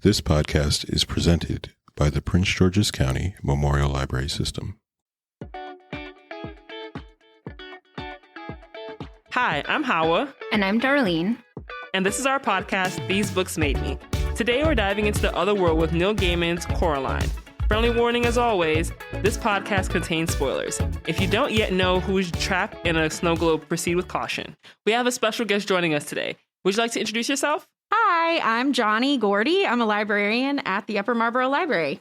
This podcast is presented by the Prince George's County Memorial Library System. Hi, I'm Hawa. And I'm Darlene. And this is our podcast, These Books Made Me. Today we're diving into the other world with Neil Gaiman's Coraline. Friendly warning as always, this podcast contains spoilers. If you don't yet know who's trapped in a snow globe, proceed with caution. We have a special guest joining us today. Would you like to introduce yourself? Hi, I'm Johnny Gordy. I'm a librarian at the Upper Marlboro Library.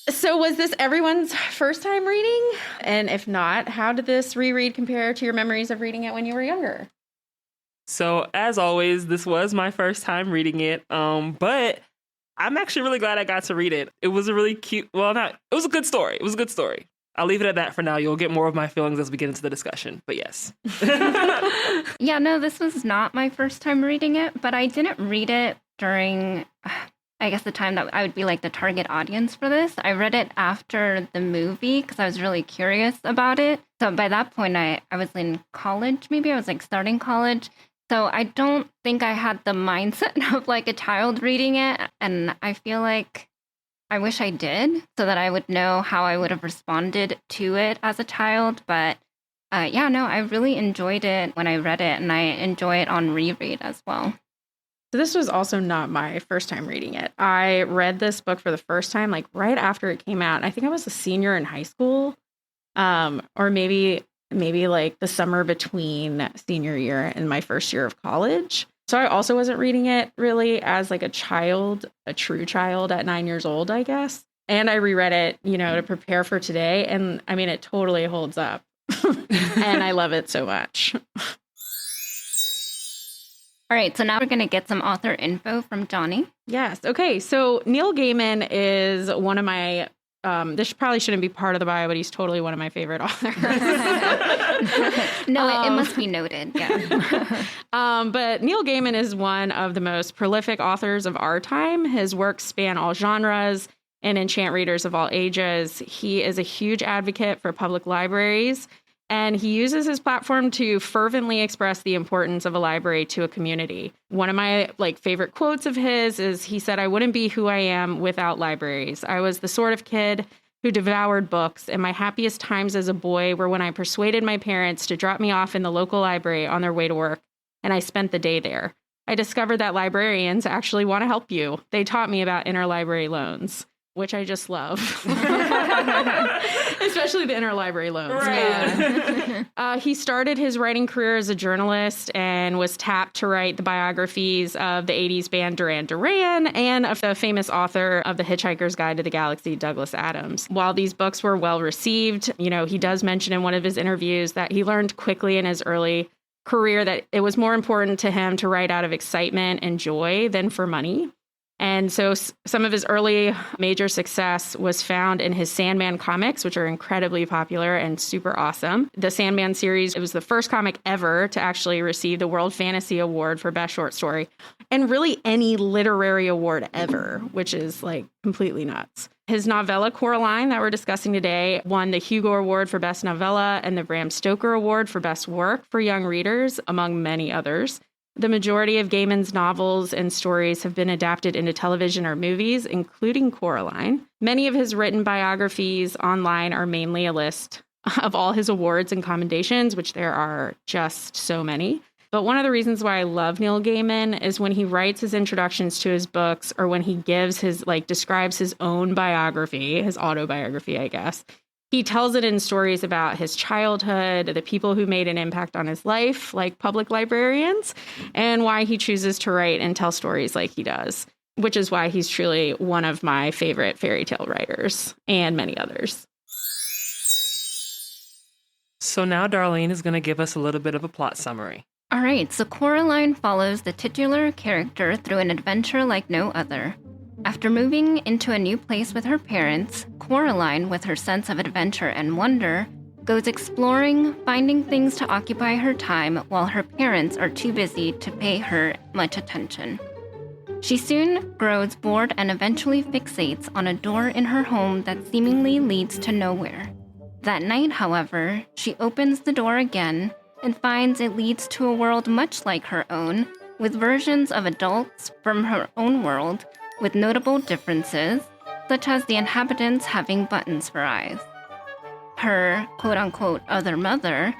So was this everyone's first time reading? And if not, how did this reread compare to your memories of reading it when you were younger? So as always, this was my first time reading it, but I'm actually really glad I got to read it. It was a really cute, it was a good story. It was a good story. I'll leave it at that for now. You'll get more of my feelings as we get into the discussion, but yes. Yeah, no, this was not my first time reading it, but I didn't read it during, I guess, the time that I would be like the target audience for this. I read it after the movie because I was really curious about it. So by that point, I was in college, maybe I was like starting college. So I don't think I had the mindset of like a child reading it. And I feel like I wish I did so that I would know how I would have responded to it as a child. But I really enjoyed it when I read it, and I enjoy it on reread as well. So this was also not my first time reading it. I read this book for the first time like right after it came out. I think I was a senior in high school, or maybe like the summer between senior year and my first year of college. So I also wasn't reading it really as like a child, a true child at 9 years old, I guess. And I reread it, to prepare for today. And I mean, it totally holds up. And I love it so much. All right, so now we're going to get some author info from Johnny. Yes. Okay. So Neil Gaiman is one of my, this probably shouldn't be part of the bio, but he's totally one of my favorite authors. No, it must be noted. Yeah. But Neil Gaiman is one of the most prolific authors of our time. His works span all genres and enchant readers of all ages. He is a huge advocate for public libraries, and he uses his platform to fervently express the importance of a library to a community. One of my favorite quotes of his is he said, "I wouldn't be who I am without libraries. I was the sort of kid who devoured books, and my happiest times as a boy were when I persuaded my parents to drop me off in the local library on their way to work, and I spent the day there. I discovered that librarians actually want to help you. They taught me about interlibrary loans," which I just love. Especially the interlibrary loans. Right. Yeah. He started his writing career as a journalist and was tapped to write the biographies of the 80s band Duran Duran and of the famous author of The Hitchhiker's Guide to the Galaxy, Douglas Adams. While these books were well received, he does mention in one of his interviews that he learned quickly in his early career that it was more important to him to write out of excitement and joy than for money. And so some of his early major success was found in his Sandman comics, which are incredibly popular and super awesome. The Sandman series, it was the first comic ever to actually receive the World Fantasy Award for Best Short Story, and really any literary award ever, which is completely nuts. His novella, Coraline, that we're discussing today, won the Hugo Award for Best Novella and the Bram Stoker Award for Best Work for Young Readers, among many others. The majority of Gaiman's novels and stories have been adapted into television or movies, including Coraline. Many of his written biographies online are mainly a list of all his awards and commendations, which there are just so many. But one of the reasons why I love Neil Gaiman is when he writes his introductions to his books, or when he gives his, describes his own biography, his autobiography, I guess. He tells it in stories about his childhood, the people who made an impact on his life, like public librarians, and why he chooses to write and tell stories like he does, which is why he's truly one of my favorite fairy tale writers, and many others. So now Darlene is going to give us a little bit of a plot summary. All right, so Coraline follows the titular character through an adventure like no other. After moving into a new place with her parents, Coraline, with her sense of adventure and wonder, goes exploring, finding things to occupy her time while her parents are too busy to pay her much attention. She soon grows bored and eventually fixates on a door in her home that seemingly leads to nowhere. That night, however, she opens the door again and finds it leads to a world much like her own, with versions of adults from her own world with notable differences, such as the inhabitants having buttons for eyes. Her quote-unquote other mother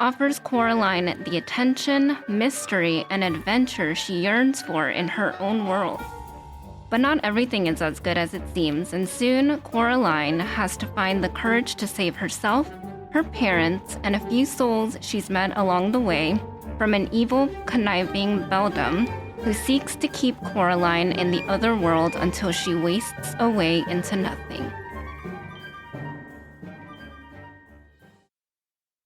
offers Coraline the attention, mystery, and adventure she yearns for in her own world. But not everything is as good as it seems, and soon Coraline has to find the courage to save herself, her parents, and a few souls she's met along the way from an evil, conniving beldam who seeks to keep Coraline in the other world until she wastes away into nothing.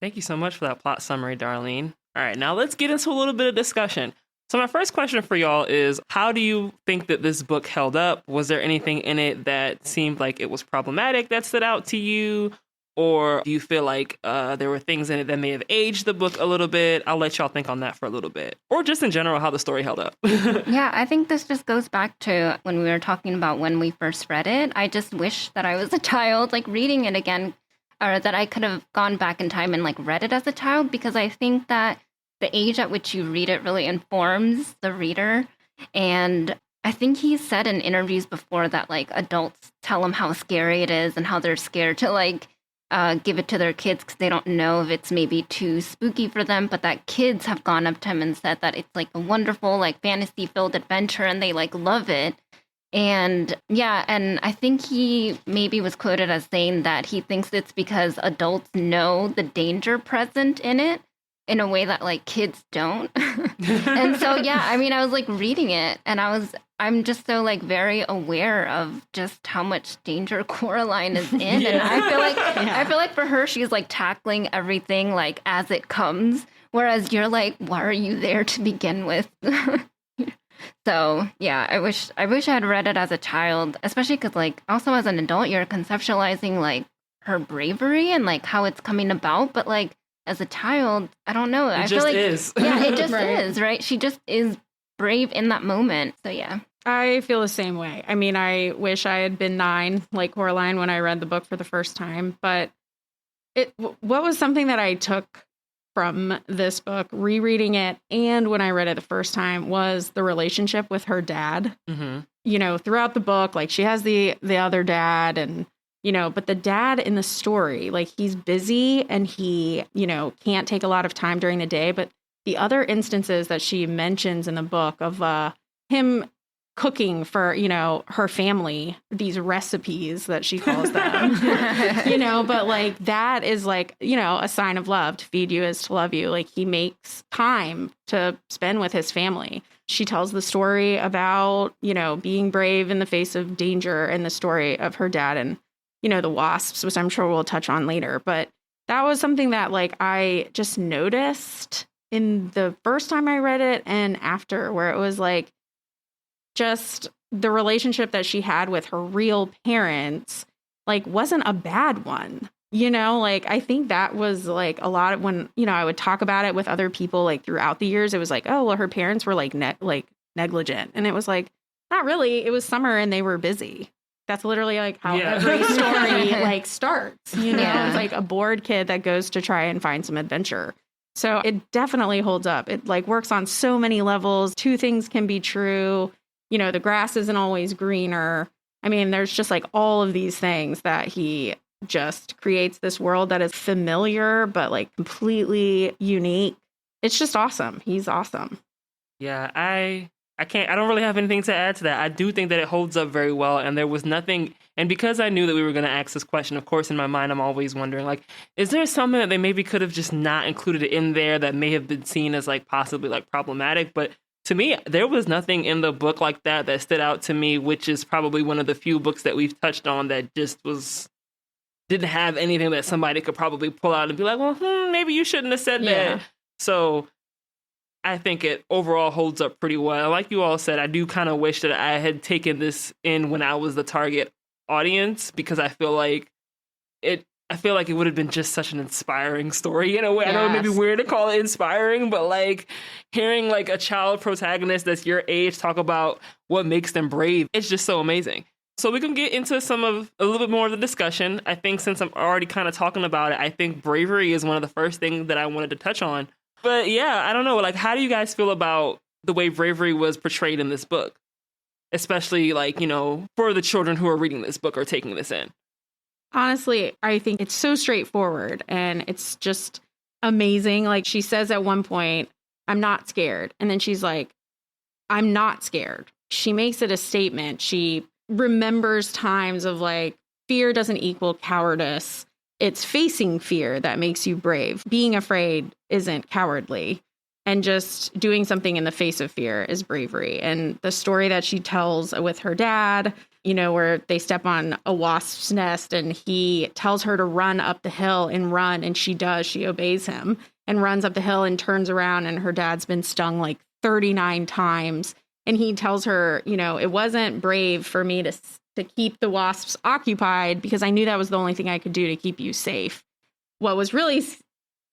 Thank you so much for that plot summary, Darlene. All right, now let's get into a little bit of discussion. So my first question for y'all is, how do you think that this book held up? Was there anything in it that seemed like it was problematic that stood out to you? Or do you feel like there were things in it that may have aged the book a little bit? I'll let y'all think on that for a little bit. Or just in general, how the story held up. Yeah, I think this just goes back to when we were talking about when we first read it. I just wish that I was a child, like reading it again, or that I could have gone back in time and like read it as a child, because I think that the age at which you read it really informs the reader. And I think he said in interviews before that like adults tell him how scary it is and how they're scared to like give it to their kids because they don't know if it's maybe too spooky for them, but that kids have gone up to him and said that it's like a wonderful like fantasy-filled adventure and they like love it. And yeah, and I think he maybe was quoted as saying that he thinks it's because adults know the danger present in it in a way that like kids don't. And so, yeah, I mean, I was like reading it and I'm just so like very aware of just how much danger Coraline is in. Yeah. And I feel like for her, she's like tackling everything like as it comes. Whereas you're like, why are you there to begin with? So yeah, I wish I had read it as a child, especially because like also as an adult, you're conceptualizing like her bravery and like how it's coming about. But like as a child, I don't know. I feel like is. Yeah, it just is, right? She just is brave in that moment. So yeah. I feel the same way. I mean, I wish I had been 9 like Coraline when I read the book for the first time. But what was something that I took from this book, rereading it, and when I read it the first time, was the relationship with her dad. Mm-hmm. You know, throughout the book, like she has the other dad, and you know, but the dad in the story, like he's busy and he, you know, can't take a lot of time during the day. But the other instances that she mentions in the book of him cooking for, you know, her family, these recipes that she calls them, you know, but like that is like, you know, a sign of love. To feed you is to love you. Like he makes time to spend with his family. She tells the story about, you know, being brave in the face of danger, and the story of her dad and, you know, the wasps, which I'm sure we'll touch on later. But that was something that like I just noticed in the first time I read it and after, where it was like, just the relationship that she had with her real parents, like, wasn't a bad one. You know, like, I think that was like a lot of when, you know, I would talk about it with other people, like throughout the years, it was like, oh, well, her parents were like negligent. And it was like, not really. It was summer and they were busy. That's literally like how every story like starts, you know, It's like a bored kid that goes to try and find some adventure. So it definitely holds up. It like works on so many levels. 2 things can be true. You know, the grass isn't always greener. I mean, there's just like all of these things that he just creates this world that is familiar, but like completely unique. It's just awesome. He's awesome. Yeah, I don't really have anything to add to that. I do think that it holds up very well. And there was nothing. And because I knew that we were going to ask this question, of course, in my mind, I'm always wondering, like, is there something that they maybe could have just not included in there that may have been seen as like possibly like problematic? But to me, there was nothing in the book like that stood out to me, which is probably one of the few books that we've touched on that just didn't have anything that somebody could probably pull out and be like, well, maybe you shouldn't have said that. So I think it overall holds up pretty well. Like you all said, I do kind of wish that I had taken this in when I was the target audience, because I feel like it would have been just such an inspiring story in a way. Yes. I know it may be weird to call it inspiring, but like hearing like a child protagonist that's your age talk about what makes them brave, it's just so amazing. So we can get into a little bit more of the discussion. I think since I'm already kind of talking about it, I think bravery is one of the first things that I wanted to touch on. But yeah, I don't know. Like, how do you guys feel about the way bravery was portrayed in this book, especially like, you know, for the children who are reading this book or taking this in? Honestly, I think it's so straightforward and it's just amazing. Like she says at one point, I'm not scared. And then she's like, I'm not scared. She makes it a statement. She remembers times of like, fear doesn't equal cowardice. It's facing fear that makes you brave. Being afraid isn't cowardly. And just doing something in the face of fear is bravery. And the story that she tells with her dad, you know, where they step on a wasp's nest and he tells her to run up the hill and run. And she does. She obeys him and runs up the hill and turns around. And her dad's been stung like 39 times. And he tells her, you know, it wasn't brave for me to keep the wasps occupied because I knew that was the only thing I could do to keep you safe. What was really,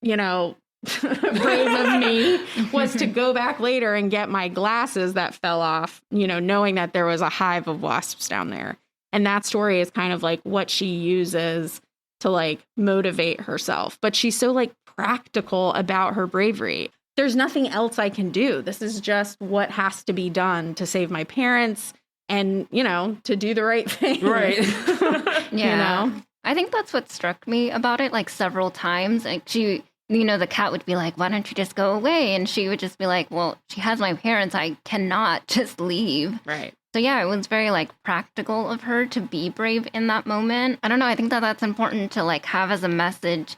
you know, brave of me was to go back later and get my glasses that fell off, you know, knowing that there was a hive of wasps down there. And that story is kind of like what she uses to like motivate herself. But she's so like practical about her bravery. There's nothing else I can do. This is just what has to be done to save my parents and, you know, to do the right thing. Right. Yeah. You know? I think that's what struck me about it, like several times. Like she, you know, the cat would be like, why don't you just go away? And she would just be like, well, she has my parents. I cannot just leave. Right. So yeah, it was very like practical of her to be brave in that moment. I don't know. I think that that's important to like have as a message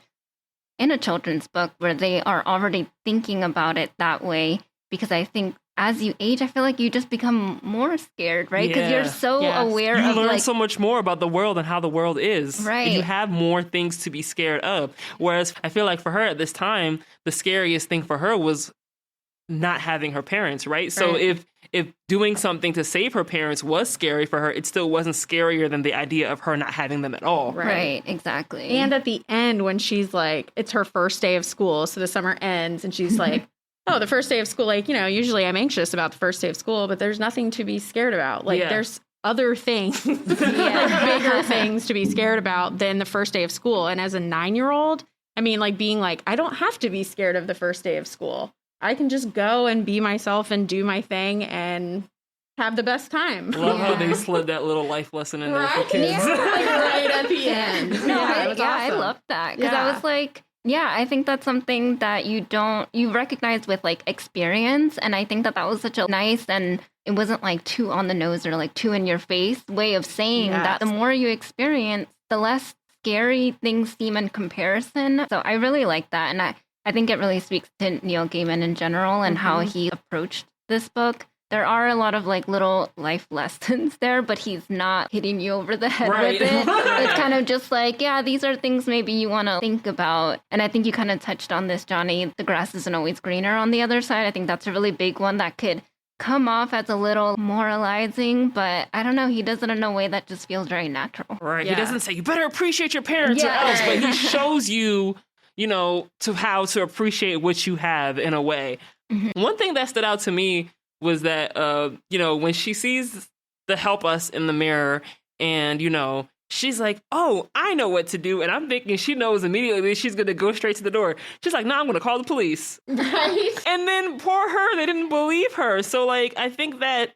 in a children's book where they are already thinking about it that way. Because I think as you age, I feel like you just become more scared, right? Because you're so aware you of learn like so much more about the world and how the world is. Right. You have more things to be scared of. Whereas I feel like for her at this time, the scariest thing for her was not having her parents, right? So if doing something to save her parents was scary for her, it still wasn't scarier than the idea of her not having them at all. Right, exactly. And at the end, when she's like, it's her first day of school, so the summer ends, and she's like, oh, the first day of school, like, you know, usually I'm anxious about the first day of school, but there's nothing to be scared about. Like, there's other things, like bigger things to be scared about than the first day of school. And as a 9-year-old, I mean, like being like, I don't have to be scared of the first day of school. I can just go and be myself and do my thing and have the best time. Love how they slid that little life lesson in there for kids. Like right at the end. No, Awesome. I love that. Because I was like, yeah, I think that's something that you recognize with like experience. And I think that was such a nice, and it wasn't like too on the nose or like too in your face way of saying that the more you experience, the less scary things seem in comparison. So I really like that. And I think it really speaks to Neil Gaiman in general and how he approached this book. There are a lot of like little life lessons there, but he's not hitting you over the head with it. It's kind of just like, yeah, these are things maybe you want to think about. And I think you kind of touched on this, Johnny. The grass isn't always greener on the other side. I think that's a really big one that could come off as a little moralizing, but I don't know. He does it in a way that just feels very natural. Right. He doesn't say, you better appreciate your parents or else, but he shows you, you know, to how to appreciate what you have in a way. One thing that stood out to me was that, you know, when she sees the help us in the mirror and, you know, she's like, oh, I know what to do. And I'm thinking she knows immediately that she's going to go straight to the door. She's like, no, I'm going to call the police. Right. And then poor her, they didn't believe her. So, like, I think that,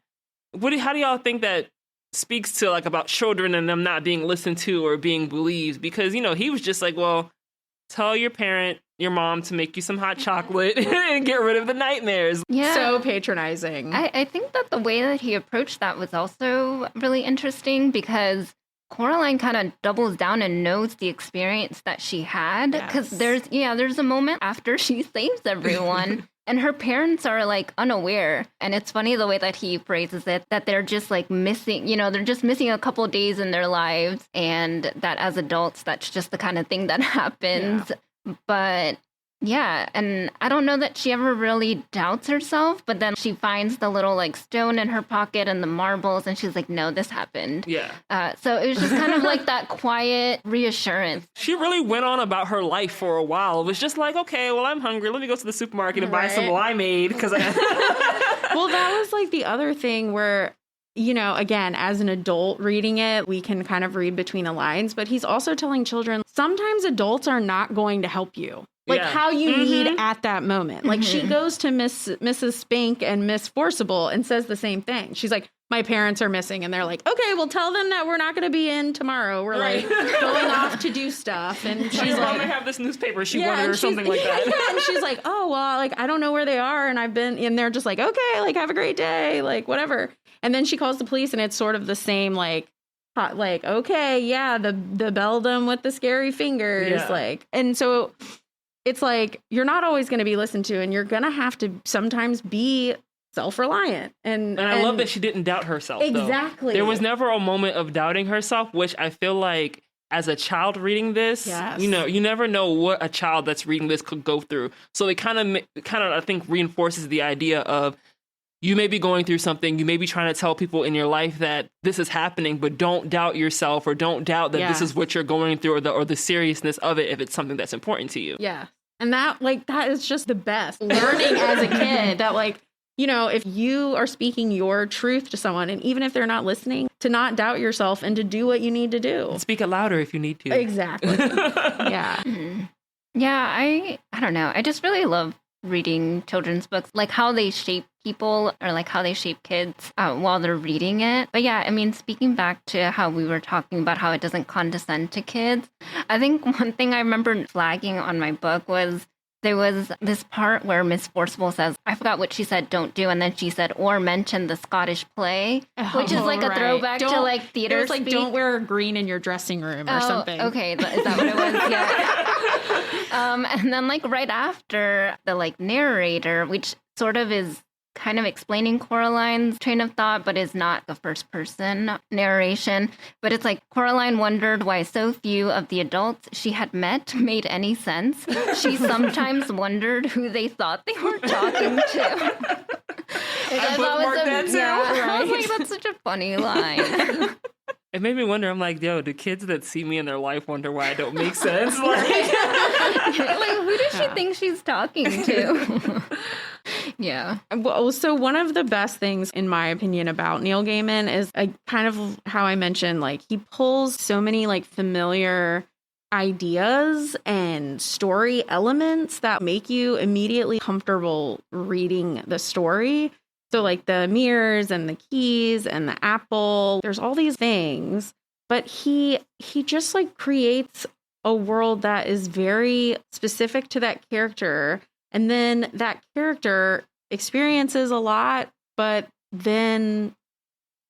how do y'all think that speaks to, like, about children and them not being listened to or being believed? Because, you know, he was just like, well, tell your mom to make you some hot chocolate and get rid of the nightmares. Yeah. So patronizing. I think that the way that he approached that was also really interesting because Coraline kind of doubles down and knows the experience that she had. Because there's a moment after she saves everyone and her parents are like unaware. And it's funny the way that he phrases it, that they're just like missing, you know, they're just missing a couple days in their lives. And that as adults, that's just the kind of thing that happens. But yeah, and I don't know that she ever really doubts herself, but then she finds the little like stone in her pocket and the marbles and she's like, no, this happened. Yeah. So it was just kind of like that quiet reassurance. She really went on about her life for a while. It was just like, okay, well, I'm hungry. Let me go to the supermarket and buy some limeade because Well, that was like the other thing where, you know, again, as an adult reading it, we can kind of read between the lines, but he's also telling children, sometimes adults are not going to help you. like Yeah. how you need at that moment. Like she goes to Mrs. Spink and Miss Forcible and says the same thing. She's like, my parents are missing. And they're like, okay, well, tell them that we're not going to be in tomorrow. We're like going off to do stuff. And she's Your mom like, may have this newspaper she wanted or something like yeah, that. Yeah, and she's like, oh, well, like, I don't know where they are. And I've been in there just like, okay, like, have a great day. Like, whatever. And then she calls the police and it's sort of the same, like, okay, yeah, the beldam with the scary fingers. Yeah. Like, and so it's like, you're not always going to be listened to and you're going to have to sometimes be self-reliant. And I love that she didn't doubt herself. Exactly. Though. There was never a moment of doubting herself, which I feel like as a child reading this, you know, you never know what a child that's reading this could go through. So it kind of, I think, reinforces the idea of you may be going through something. You may be trying to tell people in your life that this is happening, but don't doubt yourself or don't doubt that this is what you're going through or the seriousness of it if it's something that's important to you. Yeah. And that is just the best. Learning as a kid that, like, you know, if you are speaking your truth to someone, and even if they're not listening, to not doubt yourself and to do what you need to do. Speak it louder if you need to. Exactly. Yeah. Yeah, I don't know. I just really love reading children's books, like how they shape people or like how they shape kids while they're reading it. But yeah, I mean, speaking back to how we were talking about how it doesn't condescend to kids, I think one thing I remember flagging on my book was there was this part where Miss Forcible says, I forgot what she said, don't do. And then she said, or mention the Scottish play, which is like a throwback to like theater speak. Like, don't wear green in your dressing room or something. Okay, is that what it was? Yeah. And then like right after the like narrator, which sort of is kind of explaining Coraline's train of thought, but is not the first person narration. But it's like Coraline wondered why so few of the adults she had met made any sense. She sometimes wondered who they thought they were talking to. I bookmarked that too. Yeah, I was like, that's such a funny line. It made me wonder, I'm like, yo, do kids that see me in their life wonder why I don't make sense? Like who does she think she's talking to? Yeah. Well, so one of the best things, in my opinion, about Neil Gaiman is kind of how I mentioned, like, he pulls so many like familiar ideas and story elements that make you immediately comfortable reading the story. So like the mirrors and the keys and the apple, there's all these things, but he just like creates a world that is very specific to that character. And then that character experiences a lot, but then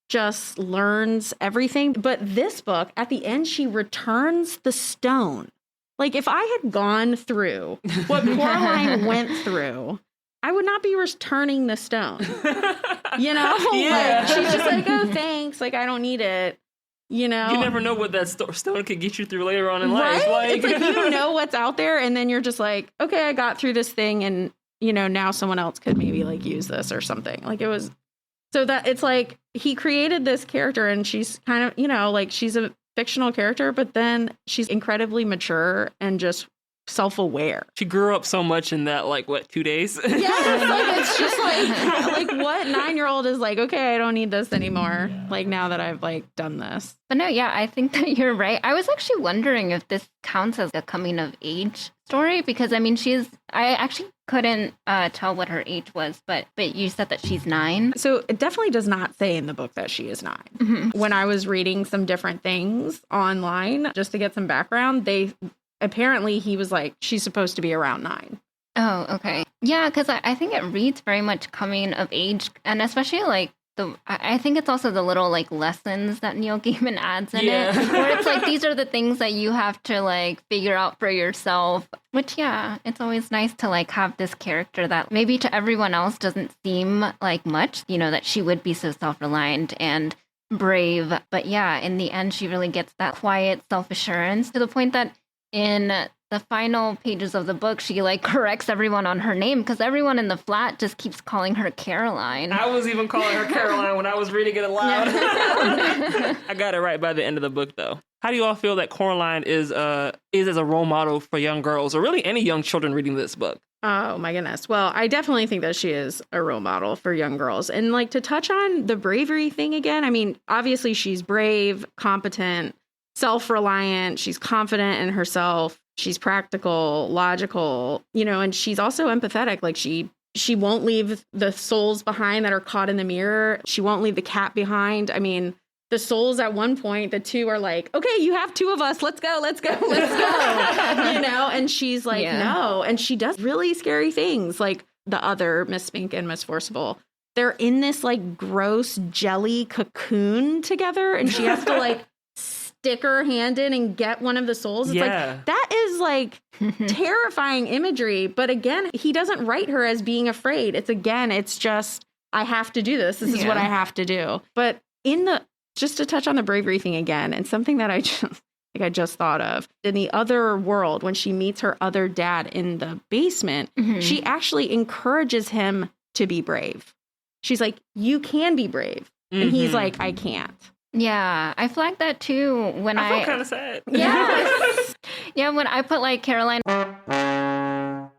just learns everything. But this book, at the end, she returns the stone. Like, if I had gone through what Coraline went through, I would not be returning the stone. You know? Yeah. Like, she's just like, oh, thanks. Like, I don't need it. You know? You never know what that stone could get you through later on in life. Right? Like, It's like you know what's out there, and then you're just like, okay, I got through this thing, and, you know, now someone else could maybe, like, use this or something. Like, it was... So that it's like he created this character, and she's kind of, you know, like, she's a fictional character, but then she's incredibly mature and just self-aware. She grew up so much in that, like, what, 2 days? Yes, like, it's just like what 9-year-old is like, okay, I don't need this anymore. Like, now that I've like done this. But no, yeah, I think that you're right. I was actually wondering if this counts as a coming of age story, because I mean, I actually couldn't tell what her age was, but you said that she's 9. So it definitely does not say in the book that she is 9. Mm-hmm. When I was reading some different things online, just to get some background, apparently he was like, she's supposed to be around 9. Oh, okay. Yeah, because I think it reads very much coming of age, and especially like I think it's also the little like lessons that Neil Gaiman adds in it, where it's like these are the things that you have to like figure out for yourself. Which, yeah, it's always nice to like have this character that maybe to everyone else doesn't seem like much, you know, that she would be so self-reliant and brave. But yeah, in the end, she really gets that quiet self-assurance to the point that in the final pages of the book, she like corrects everyone on her name because everyone in the flat just keeps calling her Caroline. I was even calling her Caroline when I was reading it aloud. I got it right by the end of the book, though. How do you all feel that Coraline is as a role model for young girls, or really any young children reading this book? Oh my goodness. Well, I definitely think that she is a role model for young girls. And like, to touch on the bravery thing again, I mean, obviously she's brave, competent, self-reliant. She's confident in herself. She's practical, logical, you know, and she's also empathetic. Like she won't leave the souls behind that are caught in the mirror. She won't leave the cat behind. I mean, the souls at one point, the two are like, okay, you have two of us. Let's go. You know, and she's like, no. And she does really scary things. Like the other Miss Spink and Miss Forcible, they're in this like gross jelly cocoon together. And she has to like stick her hand in and get one of the souls. It's like, that is like terrifying imagery. But again, he doesn't write her as being afraid. It's just, I have to do this. This is what I have to do. But just to touch on the bravery thing again, and something that I just thought of, in the other world, when she meets her other dad in the basement, she actually encourages him to be brave. She's like, you can be brave. And he's like, I can't. Yeah, I flagged that too when I felt kind of sad. Yeah. Yeah, when I put like Caroline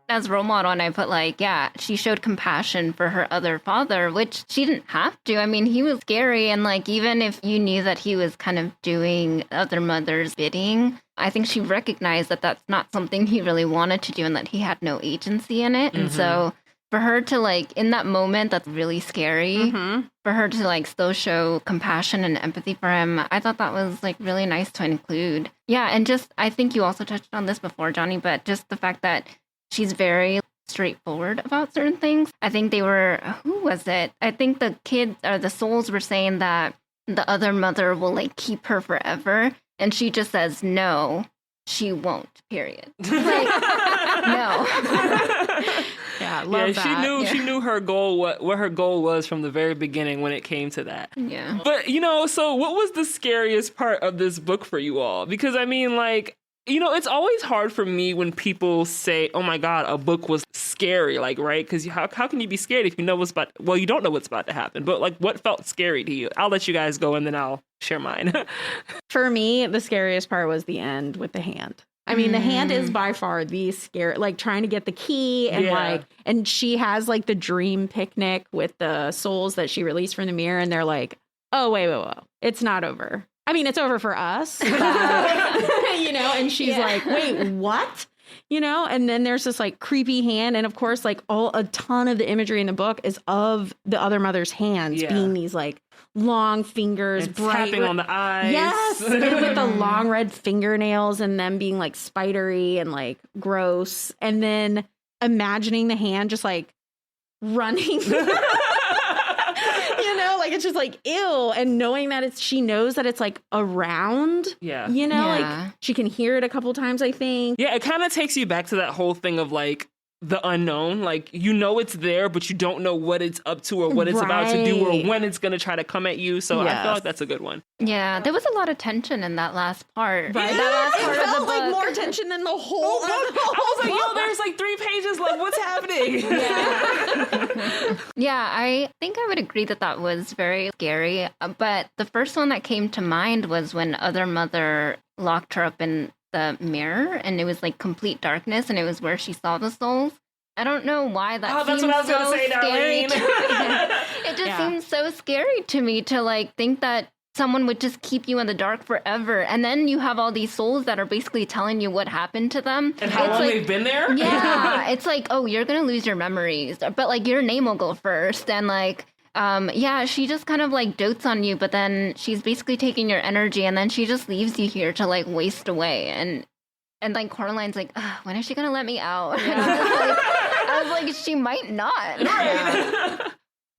as role model, and I put like, she showed compassion for her other father, which she didn't have to. I mean, he was scary, and like, even if you knew that he was kind of doing other mother's bidding, I think she recognized that that's not something he really wanted to do and that he had no agency in it. And so for her to like, in that moment, that's really scary, for her to like still show compassion and empathy for him, I thought that was like really nice to include. Yeah, and just, I think you also touched on this before, Johnny, but just the fact that she's very straightforward about certain things. I think who was it? I think the kids or the souls were saying that the other mother will like keep her forever. And she just says, no, she won't, period. Like, no. Yeah, love that. She knew her goal, what her goal was from the very beginning when it came to that. Yeah. But, you know, so what was the scariest part of this book for you all? Because, I mean, like, you know, it's always hard for me when people say, oh my God, a book was scary, like, right? Because how can you be scared if you know you don't know what's about to happen. But like, what felt scary to you? I'll let you guys go and then I'll share mine. For me, the scariest part was the end with the hand. I mean, the hand is by far the scary, like trying to get the key and and she has like the dream picnic with the souls that she released from the mirror. And they're like, oh, wait, it's not over. I mean, it's over for us, but, you know, and she's like, wait, what? You know, and then there's this like creepy hand. And of course, like a ton of the imagery in the book is of the other mother's hands being these like long fingers, and bright, tapping on the eyes. Yes. And with the long red fingernails and them being like spidery and like gross. And then imagining the hand just like running. Like, it's just like, ew. And knowing that she knows that it's like around, you know, like she can hear it a couple times, I think. Yeah, it kind of takes you back to that whole thing of like the unknown. Like, you know, it's there, but you don't know what it's up to or what it's about to do or when it's going to try to come at you. So I feel like that's a good one. Yeah, there was a lot of tension in that last part. Right? That last part it felt like more tension than the whole. I was like, yo, there's like 3 pages left. What's happening? Yeah, I think I would agree that was very scary. But the first one that came to mind was when Other Mother locked her up in the mirror and it was like complete darkness and it was where she saw the souls. I don't know why that seems so scary to me. It just seems so scary to me to like think that someone would just keep you in the dark forever. And then you have all these souls that are basically telling you what happened to them. And how long they've been there? Yeah. It's like, oh, you're going to lose your memories, but like your name will go first. And like, she just kind of like dotes on you, but then she's basically taking your energy and then she just leaves you here to like waste away. And like Coraline's like, when is she going to let me out? Yeah. And I was like, she might not. Right.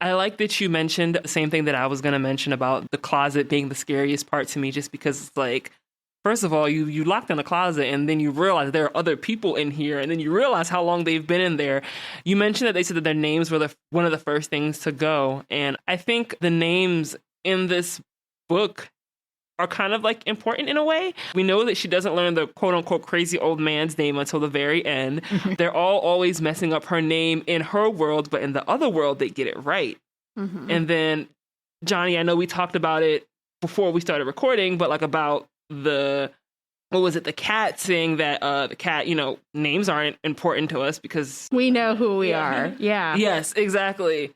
I like that you mentioned the same thing that I was going to mention about the closet being the scariest part to me, just because it's like, first of all, you locked in the closet and then you realize there are other people in here and then you realize how long they've been in there. You mentioned that they said that their names were one of the first things to go. And I think the names in this book are kind of like important in a way. We know that she doesn't learn the quote unquote crazy old man's name until the very end. They're all always messing up her name in her world, but in the other world, they get it right. And then, Johnny, I know we talked about it before we started recording, but like about the cat saying that the cat, you know, names aren't important to us because we know who we are. Yeah. Yes, exactly.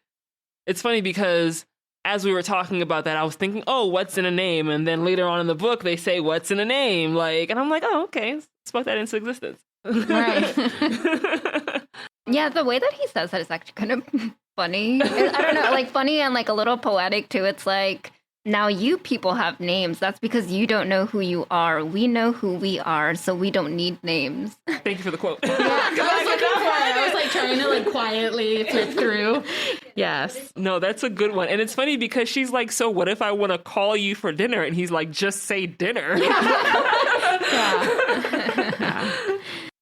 It's funny because as we were talking about that, I was thinking, oh, what's in a name? And then later on in the book, they say, what's in a name? Like, and I'm like, oh, okay, spoke that into existence. Right. Yeah, the way that he says that is actually kind of funny. I don't know, like funny and like a little poetic too. It's like, now you people have names. That's because you don't know who you are. We know who we are, so we don't need names. Thank you for the quote. Yeah, I was like trying to like quietly flip through. Yes. No, that's a good one. And it's funny because she's like, so what if I want to call you for dinner? And he's like, just say dinner. Yeah.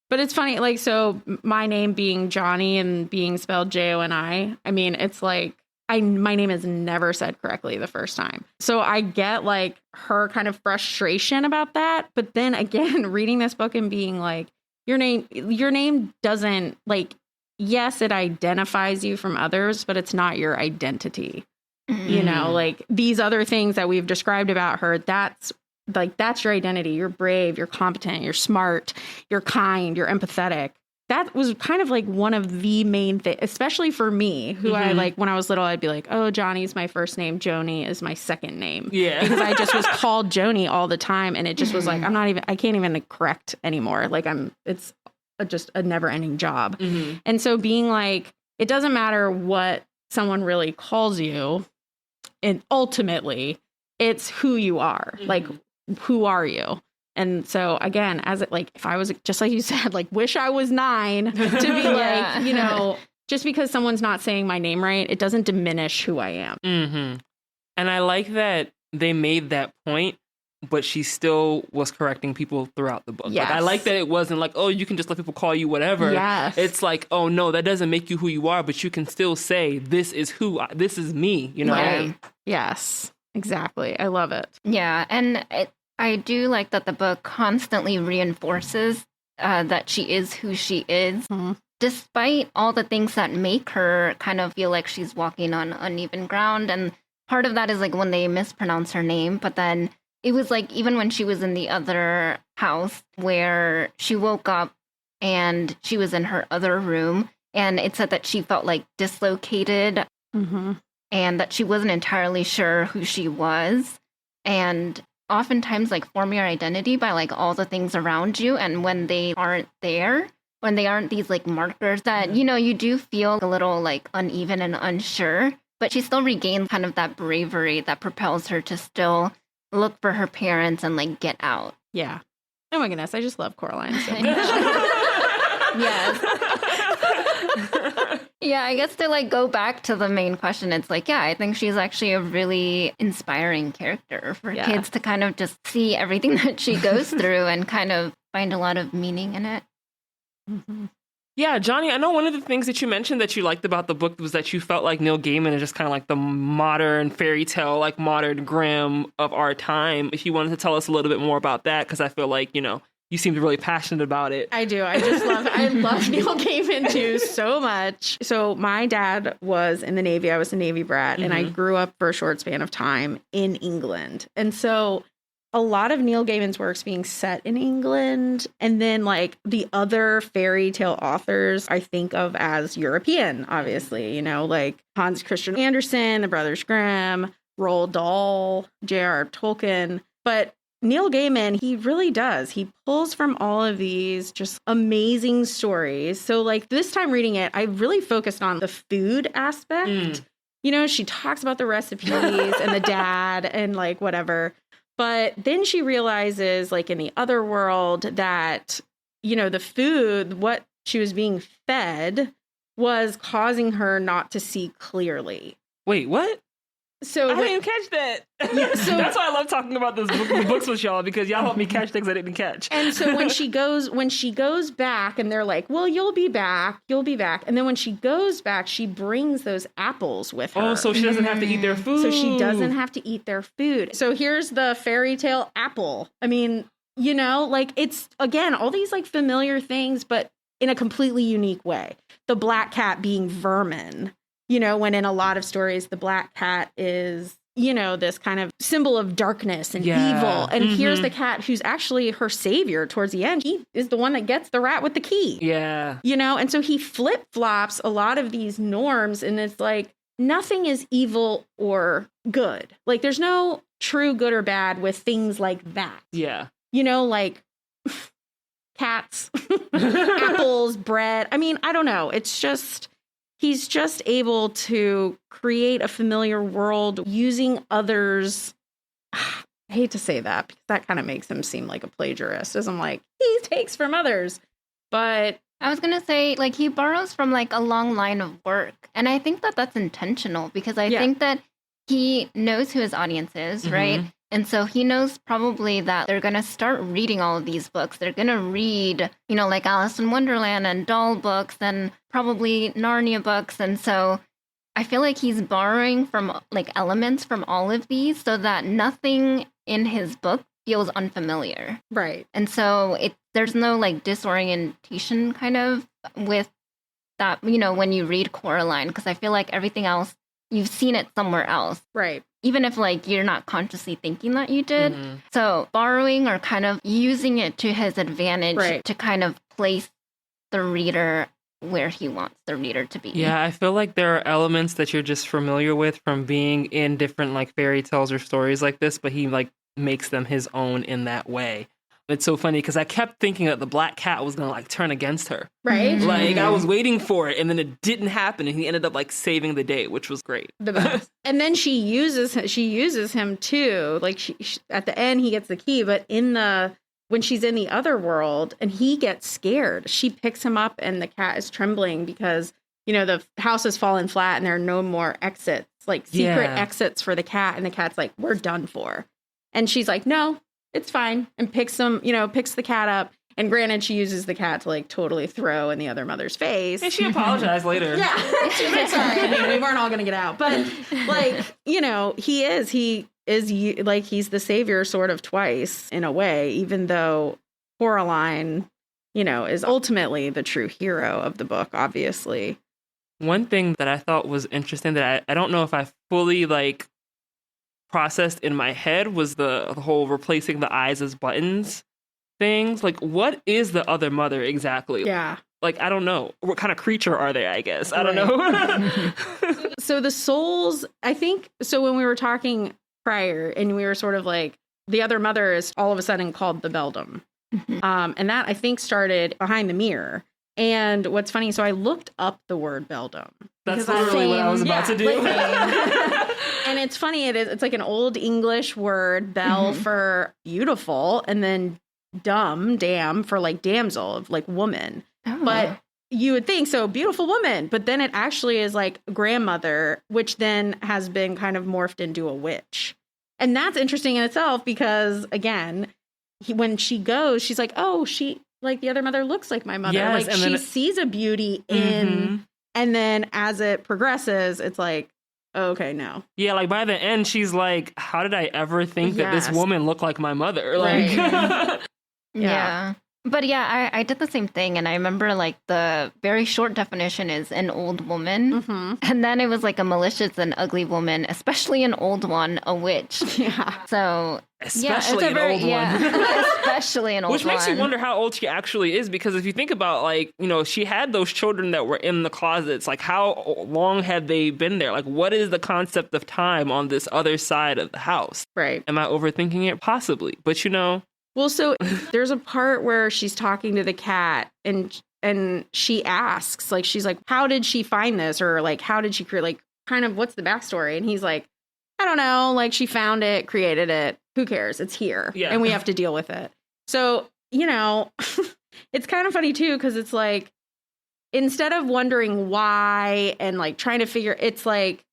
But it's funny, like, so my name being Johnny and being spelled Joni, I mean, it's like, my name is never said correctly the first time. So I get like her kind of frustration about that. But then again, reading this book and being like, your name doesn't, like, yes, it identifies you from others, but it's not your identity. Mm-hmm. You know, like these other things that we've described about her, that's your identity. You're brave, you're competent, you're smart, you're kind, you're empathetic. That was kind of like one of the main things, especially for me, who I like when I was little, I'd be like, oh, Johnny's my first name. Joni is my second name. Yeah. Because I just was called Joni all the time. And it just was like, I can't even correct anymore. Like it's just a never ending job. Mm-hmm. And so being like, it doesn't matter what someone really calls you. And ultimately it's who you are. Mm-hmm. Like, who are you? And so again, as it like, if I was just like you said, like, wish I was 9 to be like, you know, just because someone's not saying my name right, it doesn't diminish who I am. Mm-hmm. And I like that they made that point, but she still was correcting people throughout the book. Yes. Like, I like that it wasn't like, oh, you can just let people call you whatever. Yes. It's like, oh no, that doesn't make you who you are, but you can still say, this is this is me, you know? Right. Yes, exactly. I love it. Yeah. And I do like that the book constantly reinforces that she is who she is, despite all the things that make her kind of feel like she's walking on uneven ground. And part of that is like when they mispronounce her name, but then it was like even when she was in the other house where she woke up and she was in her other room, and it said that she felt like dislocated and that she wasn't entirely sure who she was. And oftentimes like form your identity by like all the things around you, and when they aren't there, when they aren't these like markers that, you know, you do feel a little like uneven and unsure, but she still regains kind of that bravery that propels her to still look for her parents and like get out. Yeah. Oh my goodness, I just love Coraline so much. Yes. Yeah, I guess to like go back to the main question, it's like, yeah, I think she's actually a really inspiring character for kids to kind of just see everything that she goes through and kind of find a lot of meaning in it. Mm-hmm. Yeah, Johnny, I know one of the things that you mentioned that you liked about the book was that you felt like Neil Gaiman is just kind of like the modern fairy tale, like modern Grimm of our time. If you wanted to tell us a little bit more about that, because I feel like, you know, you seemed really passionate about it. I do. I love Neil Gaiman too so much. So my dad was in the Navy. I was a Navy brat, and I grew up for a short span of time in England. And so a lot of Neil Gaiman's works being set in England, and then like the other fairy tale authors I think of as European, obviously, you know, like Hans Christian Andersen, the Brothers Grimm, Roald Dahl, J.R.R. Tolkien. But Neil Gaiman, he really does. He pulls from all of these just amazing stories. So like this time reading it, I really focused on the food aspect. You know, she talks about the recipes and the dad and like whatever. But then she realizes like in the other world that, you know, the food, what she was being fed was causing her not to see clearly. Wait, what? So I didn't catch that. Yeah, so that's why I love talking about the books with y'all, because y'all help me catch things I didn't catch. And so when she goes back, and they're like, "Well, you'll be back," and then when she goes back, she brings those apples with her. Oh, so she doesn't have to eat their food. So she doesn't have to eat their food. So here's the fairy tale apple. I mean, you know, like it's again all these like familiar things, but in a completely unique way. The black cat being vermin. You know, when in a lot of stories, the black cat is, you know, this kind of symbol of darkness and evil. And here's the cat who's actually her savior towards the end. He is the one that gets the rat with the key. Yeah. You know, and so he flip-flops a lot of these norms. And it's like, nothing is evil or good. Like there's no true good or bad with things like that. Yeah. You know, like cats, apples, bread. I mean, I don't know. It's just, he's just able to create a familiar world using others. I hate to say that because that kind of makes him seem like a plagiarist. As I'm like, he takes from others. But I was going to say, like, he borrows from, like, a long line of work. And I think that that's intentional because I think that he knows who his audience is, right? And so he knows probably that they're going to start reading all of these books. They're going to read, you know, like Alice in Wonderland and doll books and probably Narnia books. And so I feel like he's borrowing from, like, elements from all of these so that nothing in his book feels unfamiliar. right. And so there's no like disorientation kind of with that, you know, when you read Coraline, because I feel like everything else, you've seen it somewhere else, Right. even if like you're not consciously thinking that you did. So borrowing or kind of using it to his advantage to kind of place the reader where he wants the reader to be. Yeah, I feel like there are elements that you're just familiar with from being in different like fairy tales or stories like this, but he like makes them his own in that way. It's so funny because I kept thinking that the black cat was gonna like turn against her. Right. Like I was waiting for it, and then it didn't happen, and he ended up like saving the day, which was great. The best. And then she uses him too. Like she at the end he gets the key, but when she's in the other world and he gets scared, she picks him up and the cat is trembling because, you know, the house has fallen flat and there are no more exits, like secret exits for the cat, and the cat's like, we're done for. And she's like, no, it's fine, and picks the cat up. And granted, she uses the cat to like totally throw in the other mother's face. And she apologized later. Yeah. She's like, sorry, I mean, we weren't all going to get out. But like, you know, he's the savior sort of twice in a way, even though Coraline, you know, is ultimately the true hero of the book, obviously. One thing that I thought was interesting that I don't know if I fully like processed in my head was the whole replacing the eyes as buttons things. Like, what is the other mother exactly? Yeah. Like, I don't know. What kind of creature are they, I guess? I don't know. So the souls, I think, so when we were talking prior and we were sort of like, the other mother is all of a sudden called the beldam. And that I think started behind the mirror. And what's funny, so I looked up the word beldam. That's literally what I was about to do. And it's funny, it's like an old English word, bell for beautiful, and then damn for like damsel, like woman. But you would think, so beautiful woman, but then it actually is like grandmother, which then has been kind of morphed into a witch. And that's interesting in itself because, again, when she goes, she's like, oh, she, like the other mother looks like my mother. Yes, like she sees a beauty in, and then as it progresses, it's like, oh, okay, no. Yeah, like by the end, she's like, how did I ever think that this woman looked like my mother? Like, yeah. But yeah, I did the same thing. And I remember like the very short definition is an old woman. And then it was like a malicious and ugly woman, especially an old one, a witch. Yeah. So especially an old one. Especially an old one. Which makes you wonder how old she actually is, because if you think about, like, you know, she had those children that were in the closets. Like, how long had they been there? Like, what is the concept of time on this other side of the house? Right. Am I overthinking it? Possibly. But, you know. Well, so there's a part where she's talking to the cat and she asks, like, she's like, how did she find this? Or like, how did she create, like, kind of what's the backstory? And he's like, I don't know. Like, she found it, created it. Who cares? It's here. Yeah. And we have to deal with it. So, you know, it's kind of funny, too, because it's like, instead of wondering why and like trying to figure, it's like,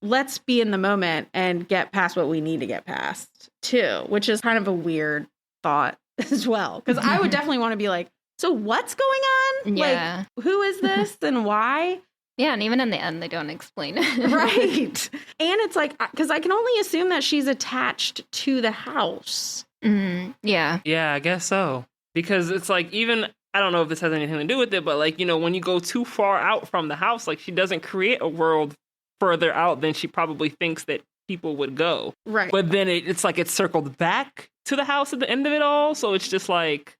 let's be in the moment and get past what we need to get past, too, which is kind of a weird thought as well. Because I would definitely want to be like, so what's going on? Yeah. Like, who is this and why? Yeah, and even in the end, they don't explain it. Right. And it's like, because I can only assume that she's attached to the house. Yeah. Yeah, I guess so. Because it's like, even, I don't know if this has anything to do with it, but like, you know, when you go too far out from the house, like she doesn't create a world further out than she probably thinks that people would go. Right. But then it's like it's circled back to the house at the end of it all. So it's just like,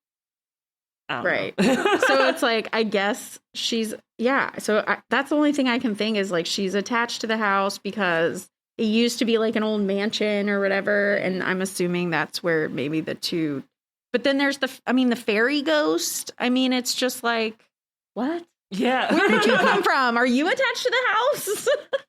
I don't Right. know. So it's like, I guess she's, that's the only thing I can think is like she's attached to the house because it used to be like an old mansion or whatever. And I'm assuming that's where maybe the two. But then there's the fairy ghost. I mean, it's just like, what? Yeah. Where did you come from? Are you attached to the house?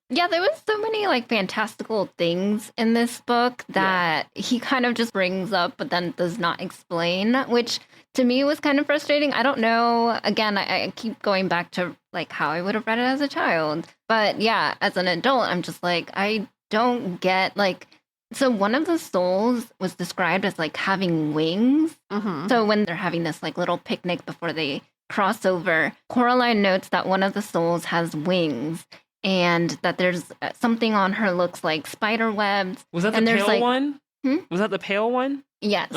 Yeah, there was so many like fantastical things in this book that he kind of just brings up, but then does not explain, which to me was kind of frustrating. I don't know. Again, I keep going back to like how I would have read it as a child. But yeah, as an adult, I'm just like, I don't get like, so one of the souls was described as like having wings. So when they're having this like little picnic before they cross over, Coraline notes that one of the souls has wings and that there's something on her looks like spider webs. Was that the and pale like, one? Was that the pale one? Yes.